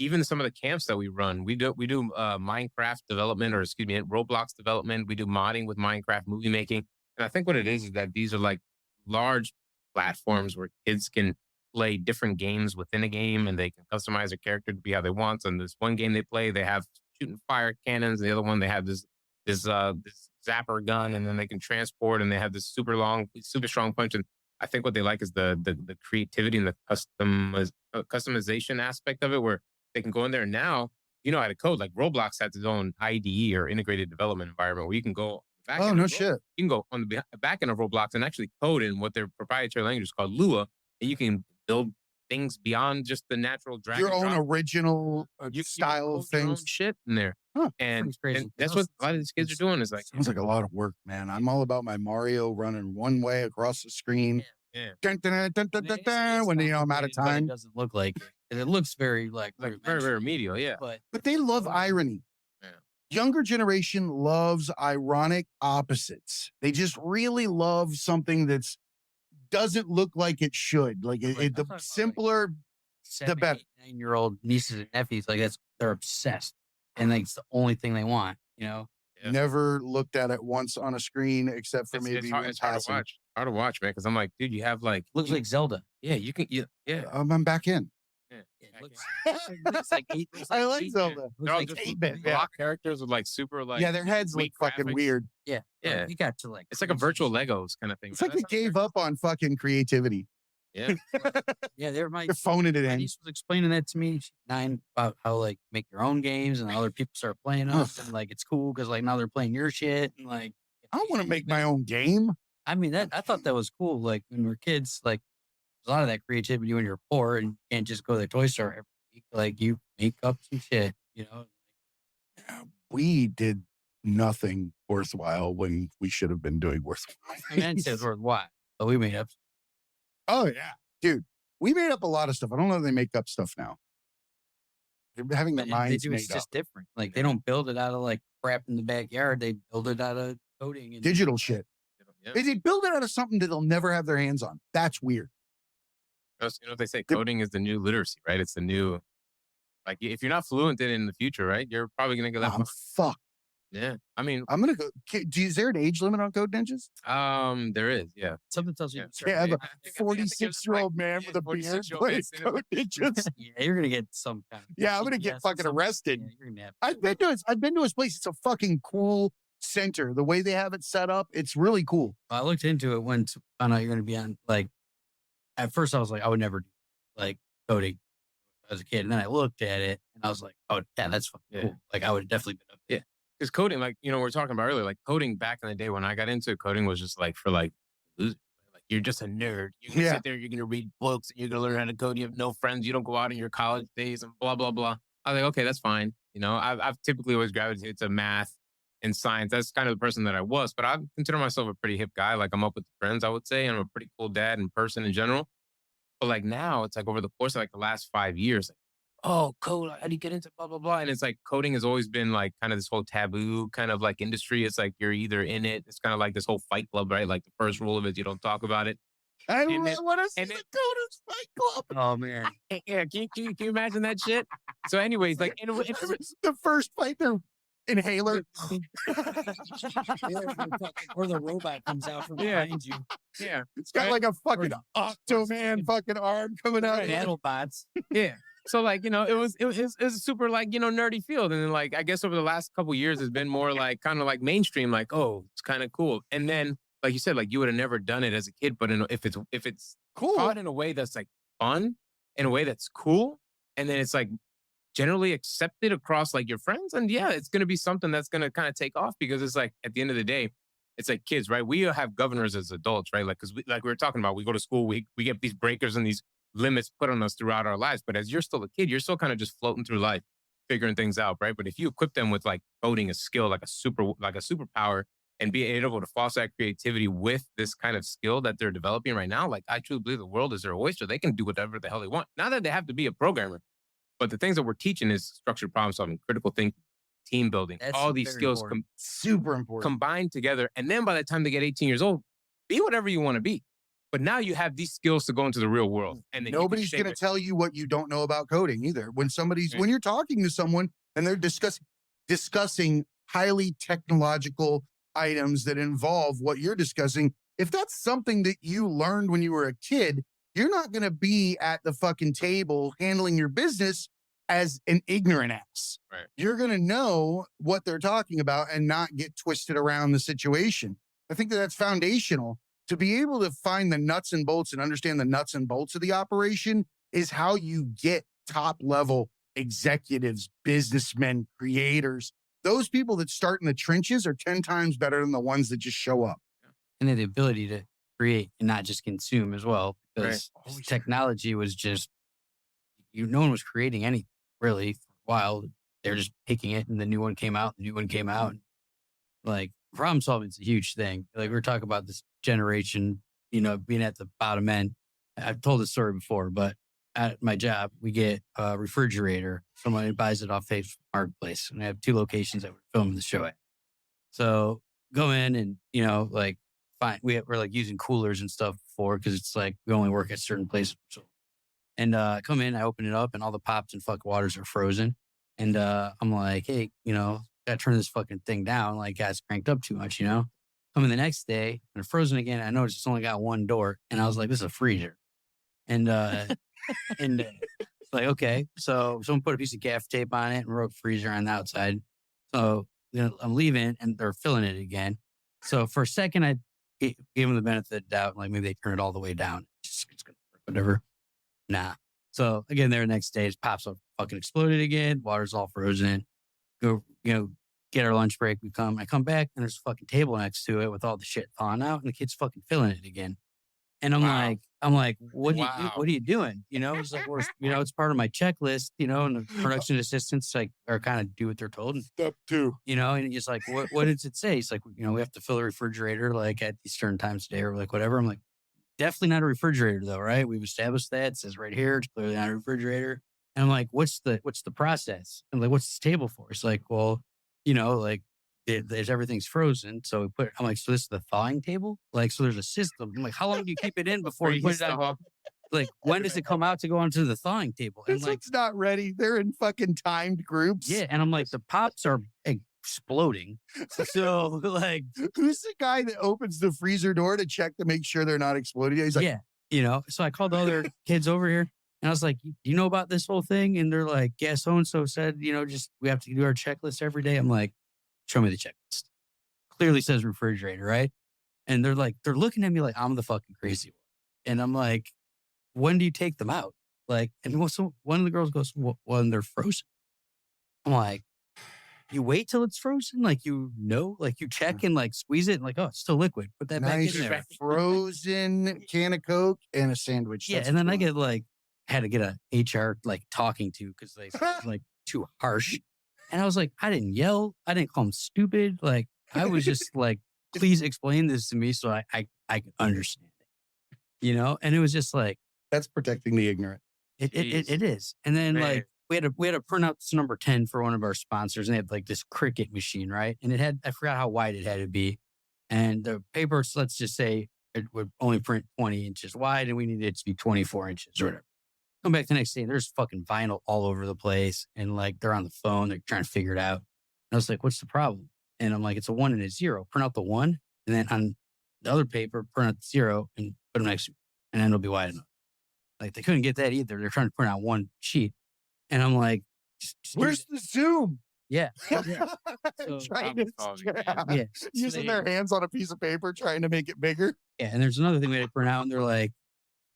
even some of the camps that we run, we do Minecraft development, or excuse me, Roblox development. We do modding with Minecraft, movie making, and I think what it is that these are like large platforms where kids can play different games within a game, and they can customize their character to be how they want. So in this one game they play, they have shooting fire cannons. The other one they have this zapper gun, and then they can transport, and they have this super strong punch. And I think what they like is the creativity and the customization aspect of it, where they can go in there and now you know how to code. Like Roblox has its own IDE or integrated development environment where you can go back. Oh, no shit. You can go on the back end of Roblox and actually code in what their proprietary language is called Lua, and you can build things beyond just the natural drag. Your and own drop. original You style of code your own things. shit in there. Huh. And, Pretty crazy. and that's what a lot of these kids are doing is like, Sounds like a lot of work, man. I'm all about my Mario running one way across the screen. yeah, Dun, dun, dun, dun, dun, dun, dun, when I'm out of complicated, but time. It doesn't look like it. And it looks very like like very, very remedial. Yeah. But But they love irony. Yeah. Younger generation loves ironic opposites. They just really love something that's doesn't look like it should. Like Like, the I'm talking about, like, simpler. 7, better. 8, 9-year-old nieces and nephews, like they're obsessed, and like it's the only thing they want. Yeah. Never looked at it once on a screen except for It's, maybe it's hard, when it's hard to passing. watch. Hard to watch, man. Because I'm like, dude, you have like, Looks like Zelda. yeah, you can, yeah. I'm back in. Yeah. It looks like eight. I like 8-bit. Zelda. Looks They're all like just 8-bit, yeah. block characters with like super like Yeah, their heads look weak fucking graphics. weird. Yeah, Yeah. You got to like. It's like a virtual Legos kind of thing. It's like they gave up on fucking creativity. Yeah. Yeah, they're my They're phoning it my in. niece was explaining that to me. She's 9 about how like make your own games and other people start playing them and like it's cool because like now they're playing your shit and like. I want to make my own game. I mean that I thought that was cool. Like when we were kids, like there's a lot of that creativity when you're poor and you can't just go to the toy store every week. Like you make up some shit, you know. Yeah, we did nothing worthwhile when we should have been doing worthwhile. I mean, I didn't say it was worthwhile, but we made up. Oh yeah, dude. We made up a lot of stuff. I don't know if they make up stuff now. They're having their They minds do. made It's up. just different. Like they don't build it out of like crap in the backyard. They build it out of coding and Digital shit. Yeah. They build it out of something that they'll never have their hands on. That's weird. You know what they say? Coding is the new literacy, right? It's the new, like, if you're not fluent in the future, right? You're probably going to get left I'm behind. fucked. Yeah. I mean, I'm going to go. Is there an age limit on Code Ninjas? there is. Yeah. something tells you. Yeah. to start Yeah, I have a paying attention. 46-year-old man with a beard 46-year-old playing man sitting Code Ninjas. Yeah, you're gonna get some kind of. Yeah, I'm going to get CPS or fucking something. arrested. Yeah, you're gonna have. I've been to his place. It's a fucking cool center. The way they have it set up, it's really cool. I looked into it when found out you're gonna be on. Like, at first I was like, I would never do like coding as a kid, and then I looked at it and I was like, oh yeah, that's fucking Yeah. cool. Like I would have definitely been up. Yeah. Because coding, like, we were talking about earlier, like coding back in the day when I got into it, coding was just like for like losers. Like you're just a nerd. You're gonna Yeah. sit there, you're gonna read books, and you're gonna learn how to code. You have no friends. You don't go out in your college days and blah blah blah. I was like, okay, that's fine. I've typically always gravitated to math and science. That's kind of the person that I was. But I consider myself a pretty hip guy. Like I'm up with friends, I would say, and I'm a pretty cool dad and person in general. But like now, it's like over the course of like the last 5 years, like, oh, code, how do you get into blah, blah, blah? And it's like coding has always been like kind of this whole taboo kind of like industry. It's like you're either in it. It's kind of like this whole fight club, right? Like the first rule of it, you don't talk about it. I And then- want to see and the then- Coders Fight Club. Oh man, Yeah, can you imagine that shit? So anyways, like, The first fight, their inhaler. or the robot comes out from Yeah. behind you. yeah, It's got like a fucking Or- Octoman fucking arm coming out. Right. Battle bots. yeah. So like, it was a super like, nerdy field. And then like, I guess over the last couple of years, it's been more like kind of like mainstream, like, oh, it's kind of cool. And then, like you said, like you would have never done it as a kid, but if it's Cool. taught in a way that's like fun, in a way that's cool, and then it's like generally accepted across like your friends, and yeah, it's gonna be something that's gonna kind of take off because it's like at the end of the day, it's like kids, right? We have governors as adults, right? Like because we were talking about, we go to school, we get these breakers and these limits put on us throughout our lives. But as you're still a kid, you're still kind of just floating through life, figuring things out, right? But if you equip them with like coding a skill, like a superpower, and be able to foster that creativity with this kind of skill that they're developing right now, like I truly believe the world is their oyster. They can do whatever the hell they want. Not that they have to be a programmer, but the things that we're teaching is structured problem solving, critical thinking, team building, That's all these very skills important. Super important. combined together. And then by the time they get 18 years old, be whatever you want to be. But now you have these skills to go into the real world. And then Nobody's going to tell you what you don't know about coding either. When when you're talking to someone and they're discussing highly technological items that involve what you're discussing, if that's something that you learned when you were a kid, you're not going to be at the fucking table handling your business as an ignorant ass. Right. You're going to know what they're talking about and not get twisted around the situation. I think that's foundational. To be able to find the nuts and bolts and understand the nuts and bolts of the operation is how you get top level executives, businessmen, creators. Those people that start in the trenches are 10 times better than the ones that just show up. And then the ability to create and not just consume as well, because Right. Oh, yeah. technology was just, no one was creating anything really for a while. They're just picking it, and the new one came out. Like problem solving is a huge thing. Like we're talking about this generation, being at the bottom end. I've told this story before, but at my job, we get a refrigerator. Someone buys it off Facebook Marketplace, and I have 2 locations that we're filming the show at. So go in and, fine. We're like using coolers and stuff before because it's like we only work at certain places. So, and come in, I open it up, and all the pops and fuck waters are frozen. And I'm like, hey, gotta turn this fucking thing down. Like, gas cranked up too much, Come in the next day, and it's frozen again. I noticed it's only got one door, and I was like, this is a freezer. And It's like, okay. So someone put a piece of gaff tape on it and wrote freezer on the outside. So I'm leaving and they're filling it again. So for a second, I gave them the benefit of the doubt. Like maybe they turn it all the way down. It's gonna work, whatever. Nah. So again, there next day, it pops up, fucking exploded again. Water's all frozen. Go, get our lunch break. I come back and there's a fucking table next to it with all the shit thawing out, and the kid's fucking filling it again. And I'm like, what are you doing? It's like, it's part of my checklist, and the production assistants are kind of do what they're told. And, Step 2. And he's like, what does it say? He's like, we have to fill the refrigerator like at these certain times of day or like whatever. I'm like, definitely not a refrigerator though, right? We've established that. It says right here, it's clearly not a refrigerator. And I'm like, what's the process? And like, what's this table for? It's like, well, like there's everything's frozen. So I'm like, so this is the thawing table? Like, so there's a system. I'm like, how long do you keep it in before you put it out? Like, when does it come out to go onto the thawing table? And This one's not ready. They're in fucking timed groups. Yeah. And I'm like, the pops are exploding. So like, who's the guy that opens the freezer door to check to make sure they're not exploding? He's like, yeah. So I called the other kids over here. And I was like, do you know about this whole thing? And they're like, yeah, so-and-so said, just we have to do our checklist every day. I'm like, show me the checklist. Clearly says refrigerator, right? And they're looking at me like I'm the fucking crazy one. And I'm like, when do you take them out? Like, and so one of the girls goes, well, when they're frozen. I'm like, you wait till it's frozen? Like, like you check and like squeeze it and like, oh, it's still liquid. Put that back in there. Frozen can of Coke and a sandwich. Yeah. And then I had to get a HR like talking to because they like too harsh. And I was like, I didn't yell. I didn't call them stupid. Like, I was just like, please explain this to me so I can understand it. And it was just like, that's protecting the ignorant. It is. And then like we had to print out this number 10 for one of our sponsors, and they had like this Cricut machine, right? And I forgot how wide it had to be. And the paper, let's just say it would only print 20 inches wide, and we needed it to be 24 inches or whatever. Come back the next day, there's fucking vinyl all over the place. And like, they're on the phone, they're trying to figure it out. And I was like, what's the problem? And I'm like, it's a 1 and a 0. Print out the 1. And then on the other paper, print out the 0 and put them next to it. And then it'll be wide enough. Like, they couldn't get that either. They're trying to print out one sheet. And I'm like, where's the Zoom? Yeah. So, using their hands on a piece of paper, trying to make it bigger. Yeah. And there's another thing we had to print out, and they're like,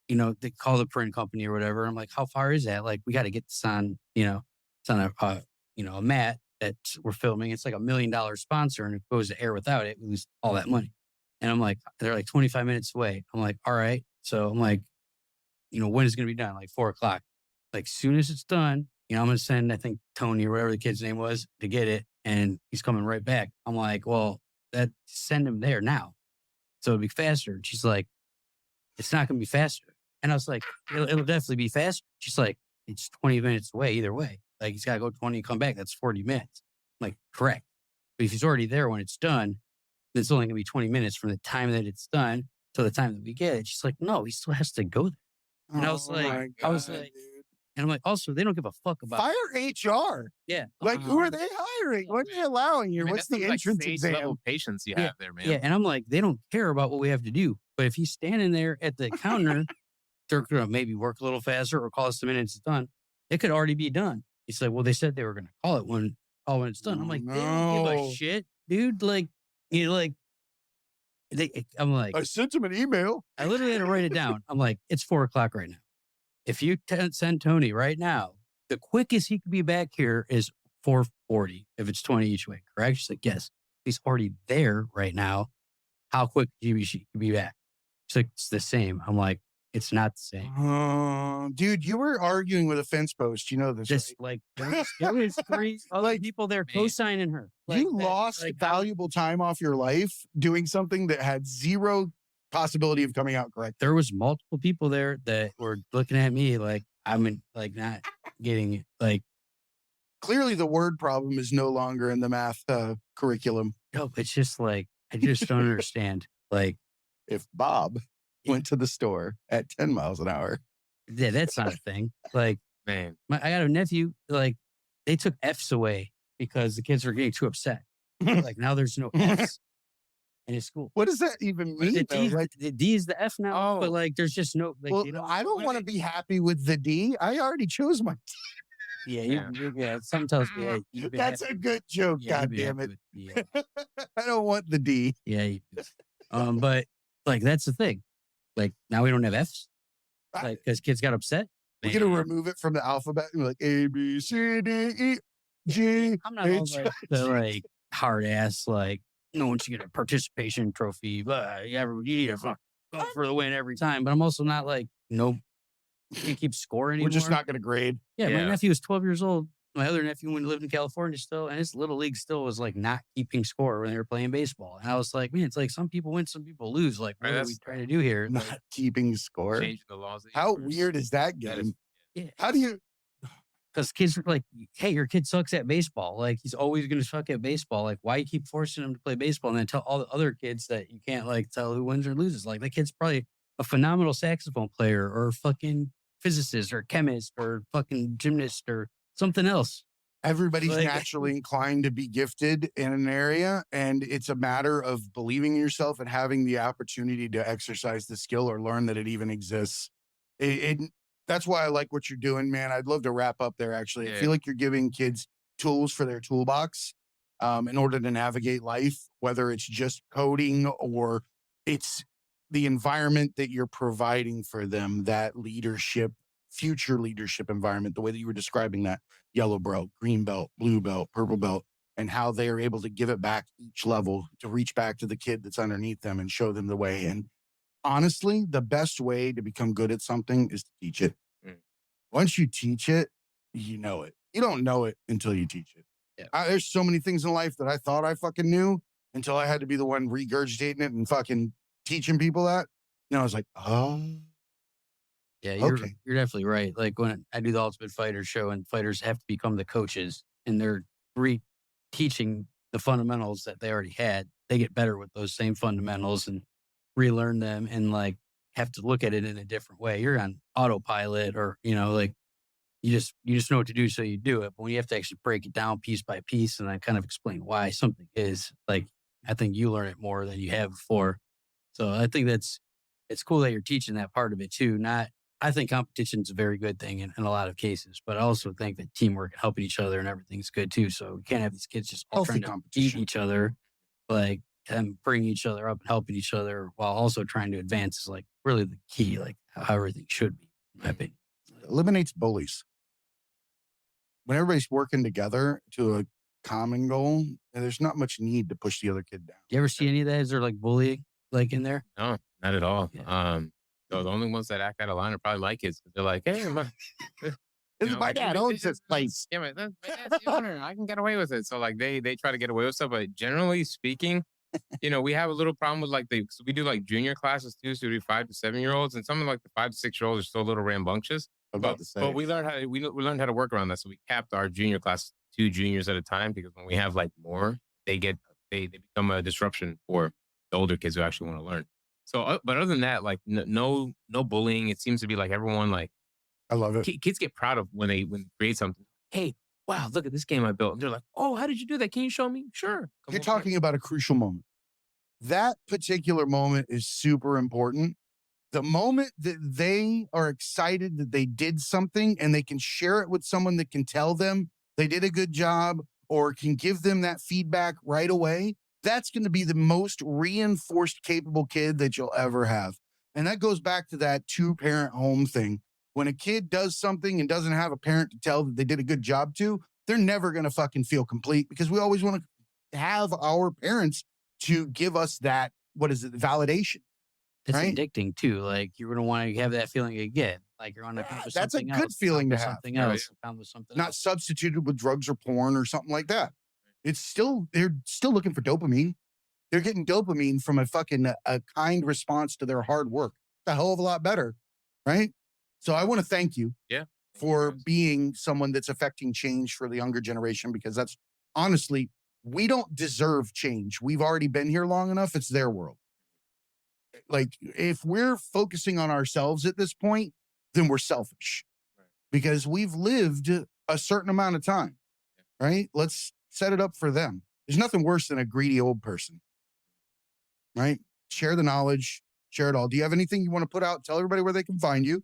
they call the print company or whatever. I'm like, how far is that? Like, we got to get this on, it's on a mat that we're filming. It's like $1 million sponsor, and if it goes to air without it, we lose all that money. And I'm like, they're like 25 minutes away. I'm like, all right. So I'm like, when is it going to be done? Like 4:00. Like, soon as it's done, I'm going to send, I think, Tony or whatever the kid's name was to get it. And he's coming right back. I'm like, well, send him there now. So it'll be faster. And she's like, it's not going to be faster. And I was like, it'll definitely be faster. She's like, it's 20 minutes away either way. Like, he's got to go 20 and come back. That's 40 minutes. I'm like, correct. But if he's already there when it's done, then it's only going to be 20 minutes from the time that it's done to the time that we get it. She's like, no, he still has to go there. And I was like, dude. And I'm like, also, they don't give a fuck about fire HR. Yeah. Like, who are they hiring? What are they allowing you? What's the entrance exam? Level patience you have there, man. Yeah. And I'm like, they don't care about what we have to do. But if he's standing there at the counter, they're going to maybe work a little faster or call us the minute it's done. It could already be done. He's like, well, they said they were going to call it when it's done. I'm like, they don't give a shit, dude. Like, I'm like, I sent him an email. I literally had to write it down. I'm like, it's 4:00 right now. If you send Tony right now, the quickest he could be back here is 4:40 if it's 20 each way, correct? She's like, yes. He's already there right now. How quick could he be back? She's like, it's the same. I'm like, it's not the same. Dude, you were arguing with a fence post. You know this, just right? Like, there was 3 other people there co-signing her. You lost valuable time off your life doing something that had zero possibility of coming out correct. There was multiple people there that were looking at me like I'm not getting it. Like, clearly the word problem is no longer in the math curriculum. No, it's just like, I just don't understand. Like, if Bob went to the store at 10 miles an hour. Yeah, that's not a thing. Like, man, I got a nephew, like, they took F's away because the kids were getting too upset. Like, now there's no F's. in his school. What does that even mean? The Though? D, Like, the D is the F now, but Oh. like there's just no like well, you know. I don't want to be happy with the D. I already chose my. Yeah, Yeah. yeah. Something tells me, hey, you've been That's happy. a good joke. Yeah, God you've been damn happy it! with the I don't want the D. yeah. You do. But like that's the thing. Like now we don't have Fs, I- like because kids got upset. We're gonna remove it from the alphabet. And be like A B C D E G. I'm not all H. like the like hard ass like no one should get a participation trophy. But you need to fuck go for the win every time. But I'm also not like no, you can't keep score anymore. We're just not gonna grade. Yeah, my Yeah. nephew was 12 years old. My other nephew, when he lived in California still, and his little league still was like not keeping score when they were playing baseball. And I was like, man, it's like some people win, some people lose. Like, what Right, are we that's- trying to do here? Not Like, keeping score. Change the laws. of the How universe. weird is that That game? is- yeah, How do you? because kids are like, hey, your kid sucks at baseball. Like, he's always going to suck at baseball. Like, why you keep forcing him to play baseball and then tell all the other kids that you can't like tell who wins or loses? Like, that kid's probably a phenomenal saxophone player or fucking physicist or chemist or fucking gymnast or something else. Everybody's Like- naturally inclined to be gifted in an area, and it's a matter of believing in yourself and having the opportunity to exercise the skill or learn that it even exists. That's why I like what you're doing, man. I'd love to wrap up there. Actually, I Yeah. feel like you're giving kids tools for their toolbox in order to navigate life, whether it's just coding or it's the environment that you're providing for them, that leadership, future leadership environment, the way that you were describing that yellow belt, green belt, blue belt, purple belt, and how they are able to give it back each level to reach back to the kid that's underneath them and show them the way. And honestly, the best way to become good at something is to teach it. Mm. Once you teach it, you know it. You don't know it until you teach it. Yeah. There's so many things in life that I thought I fucking knew until I had to be the one regurgitating it and fucking teaching people that. And I was like, oh, Yeah, you're Okay. you're definitely right. Like when I do the Ultimate Fighter show and fighters have to become the coaches and they're re-teaching the fundamentals that they already had, they get better with those same fundamentals and relearn them and like have to look at it in a different way. You're on autopilot or, like you just know what to do, so you do it. But when you have to actually break it down piece by piece and then kind of explain why something is, like, I think you learn it more than you have before. So I think it's cool that you're teaching that part of it too. I think competition's a very good thing in a lot of cases, but I also think that teamwork and helping each other and everything's good too. So we can't have these kids just all Healthy trying to beat competition. each other, like, and bring each other up and helping each other while also trying to advance is like really the key, like how everything should be, in my opinion. eliminates bullies. When everybody's working together to a common goal, there's not much need to push the other kid down. You ever see any of that? Is there like bullying like in there? No, not at all. Yeah. So the only ones that act out of line are probably my kids. 'Cause they're like, hey, This You is know, my like, dad "What owns is this place. yeah, my dad's the owner. I can get away with it. So like they try to get away with stuff, but generally speaking, we have a little problem with like so we do like junior classes too. So we do 5 to 7-year-olds, and some of like the 5 to 6-year-olds are still a little rambunctious. About to say. But we learned how to we learned how to work around that. So we capped our junior class 2 juniors at a time, because when we have like more, they become a disruption for the older kids who actually want to learn. So, but other than that, like no bullying. It seems to be like everyone like I love it. kids get proud of when they create something. Hey, wow, look at this game I built. And they're like, oh, how did you do that? Can you show me? Sure. Come You're over. talking about a crucial moment. That particular moment is super important. The moment that they are excited that they did something and they can share it with someone that can tell them they did a good job or can give them that feedback right away, that's going to be the most reinforced, capable kid that you'll ever have. And that goes back to that 2-parent home thing. When a kid does something and doesn't have a parent to tell that they did a good job to, they're never going to fucking feel complete, because we always want to have our parents to give us that, validation. It's Right? addicting too. Like you're gonna want to have that feeling again. Like you're on to accomplish That's a something good else, feeling to accomplish have. Something Yeah, else, accomplish something Not else. substituted with drugs or porn or something like that. They're still looking for dopamine. They're getting dopamine from a kind response to their hard work. It's a hell of a lot better, right? So I want to thank you Yeah. for being someone that's affecting change for the younger generation, because that's honestly, we don't deserve change. We've already been here long enough. It's their world. Like, if we're focusing on ourselves at this point, then we're selfish, Right. because we've lived a certain amount of time, right? Let's set it up for them. There's nothing worse than a greedy old person. right? Share the knowledge, share it all. Do you have anything you want to put out? Tell everybody where they can find you.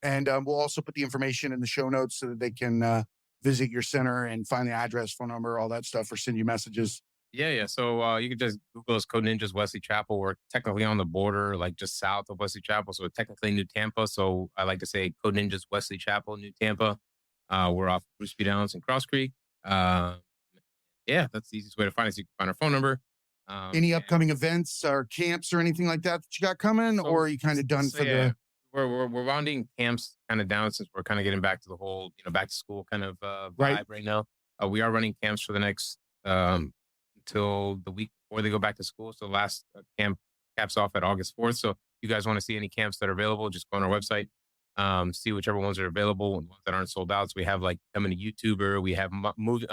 And we'll also put the information in the show notes so that they can visit your center and find the address, phone number, all that stuff, or send you messages. Yeah. So you can just Google us CodeNinja's Wesley Chapel. We're technically on the border, like just south of Wesley Chapel. So technically New Tampa. So I like to say CodeNinja's Wesley Chapel, New Tampa. We're off Bruce B. Downs and Cross Creek. Yeah, that's the easiest way to find us. You can find our phone number. Any upcoming events or camps or anything like that you got coming, or are you kind of done for the? We're rounding camps kind of down since we're kind of getting back to the whole back to school kind of vibe right now. We are running camps for the next until the week before they go back to school. So last camp caps off at August 4th. So if you guys want to see any camps that are available, just go on our website. See whichever ones are available and ones that aren't sold out. So we have like becoming a YouTuber. We have movie.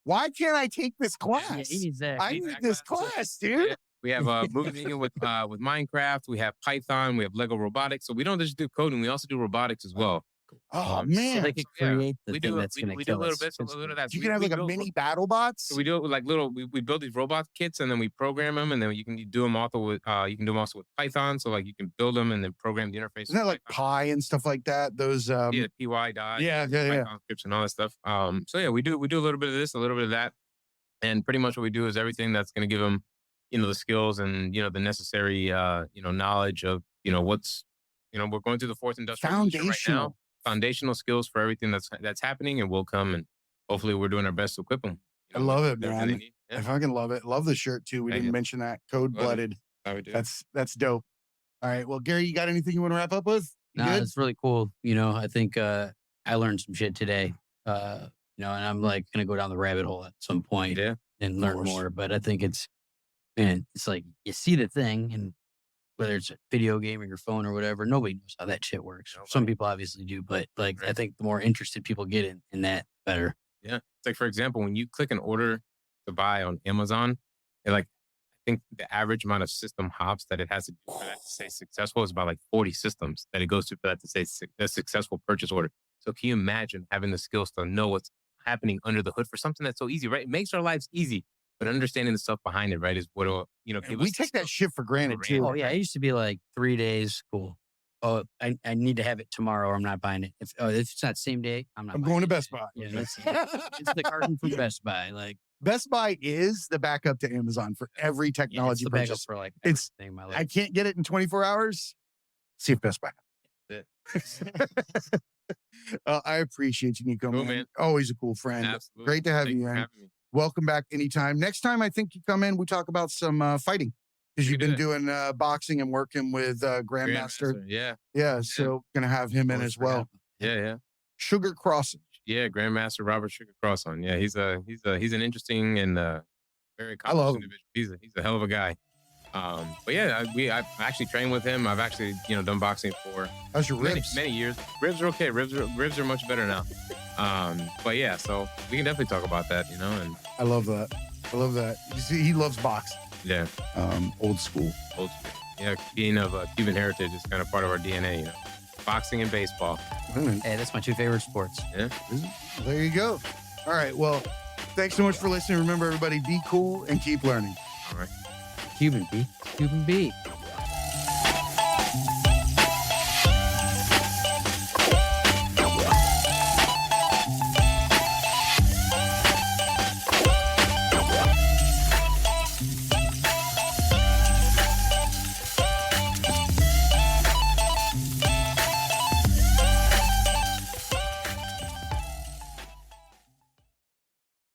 Why can't I take this class? Yeah, I need this class, dude. Yeah. We have movie making with Minecraft. We have Python. We have Lego robotics. So we don't just do coding. We also do robotics as well. Oh man! So they could create the we thing do, that's going to we kill do a little us. bit, so a little of that. You can have like a mini battle bots. So we do it with like little. We build these robot kits and then we program them, and then you can do them also with you can do them also with Python. So like you can build them and then program the interface. Isn't that like Pi and stuff like that? Those yeah, PY dot. Yeah. Python scripts and all that stuff. So yeah, we do a little bit of this, a little bit of that, and pretty much what we do is everything that's going to give them, the skills and the necessary knowledge of what's we're going through the fourth industrial revolution right now. Foundational skills for everything that's happening and will come, and hopefully we're doing our best to equip them. I love it, man. Yeah. I fucking love it. Love the shirt too. We didn't mention that. Code blooded. That's dope. All right. Well, Gary, you got anything you want to wrap up with? No, it's really cool. I think I learned some shit today. And I'm like gonna go down the rabbit hole at some point and learn more. But I think it's like you see the thing, and whether it's a video game or your phone or whatever, nobody knows how that shit works. Some people obviously do, but like I think the more interested people get in that, the better. Yeah. It's like, for example, when you click an order to buy on Amazon, I think the average amount of system hops that it has to do for that to say successful is about like 40 systems that it goes through for that to say a successful purchase order. So can you imagine having the skills to know what's happening under the hood for something that's so easy, right? It makes our lives easy. But understanding the stuff behind it, right, is what will, give we take that shit for granted too. Oh yeah, it used to be like 3 days. Cool. Oh, I need to have it tomorrow, or I'm not buying it. If it's not same day, I'm going to Best Buy. Yeah, it's the carton from Best Buy. Like Best Buy is the backup to Amazon for every technology it's the purchase. for like it's in my life. I can't get it in 24 hours. See if Best Buy. I appreciate you, Nico. Cool, man. Always a cool friend. Absolutely. Great to have you, man. Welcome back anytime. Next time, I think you come in, we talk about some fighting because you've been doing boxing and working with Grandmaster. Yeah. So gonna have him in as well. Yeah. Sugar Crossing. Yeah, Grandmaster Robert Sugar Crosson. Yeah, he's an interesting and very accomplished individual. He's a hell of a guy. But yeah, I've actually trained with him. I've actually done boxing for how's your ribs? Many years. Ribs are okay. Ribs are much better now. But yeah, so we can definitely talk about that, and I love that. You see, he loves boxing. Yeah. Old school. Yeah, being of Cuban heritage is kind of part of our DNA, Boxing and baseball. Hey, that's my two favorite sports. Yeah. Well, there you go. All right. Well, thanks so much for listening. Remember, everybody, be cool and keep learning. All right. Cuban B.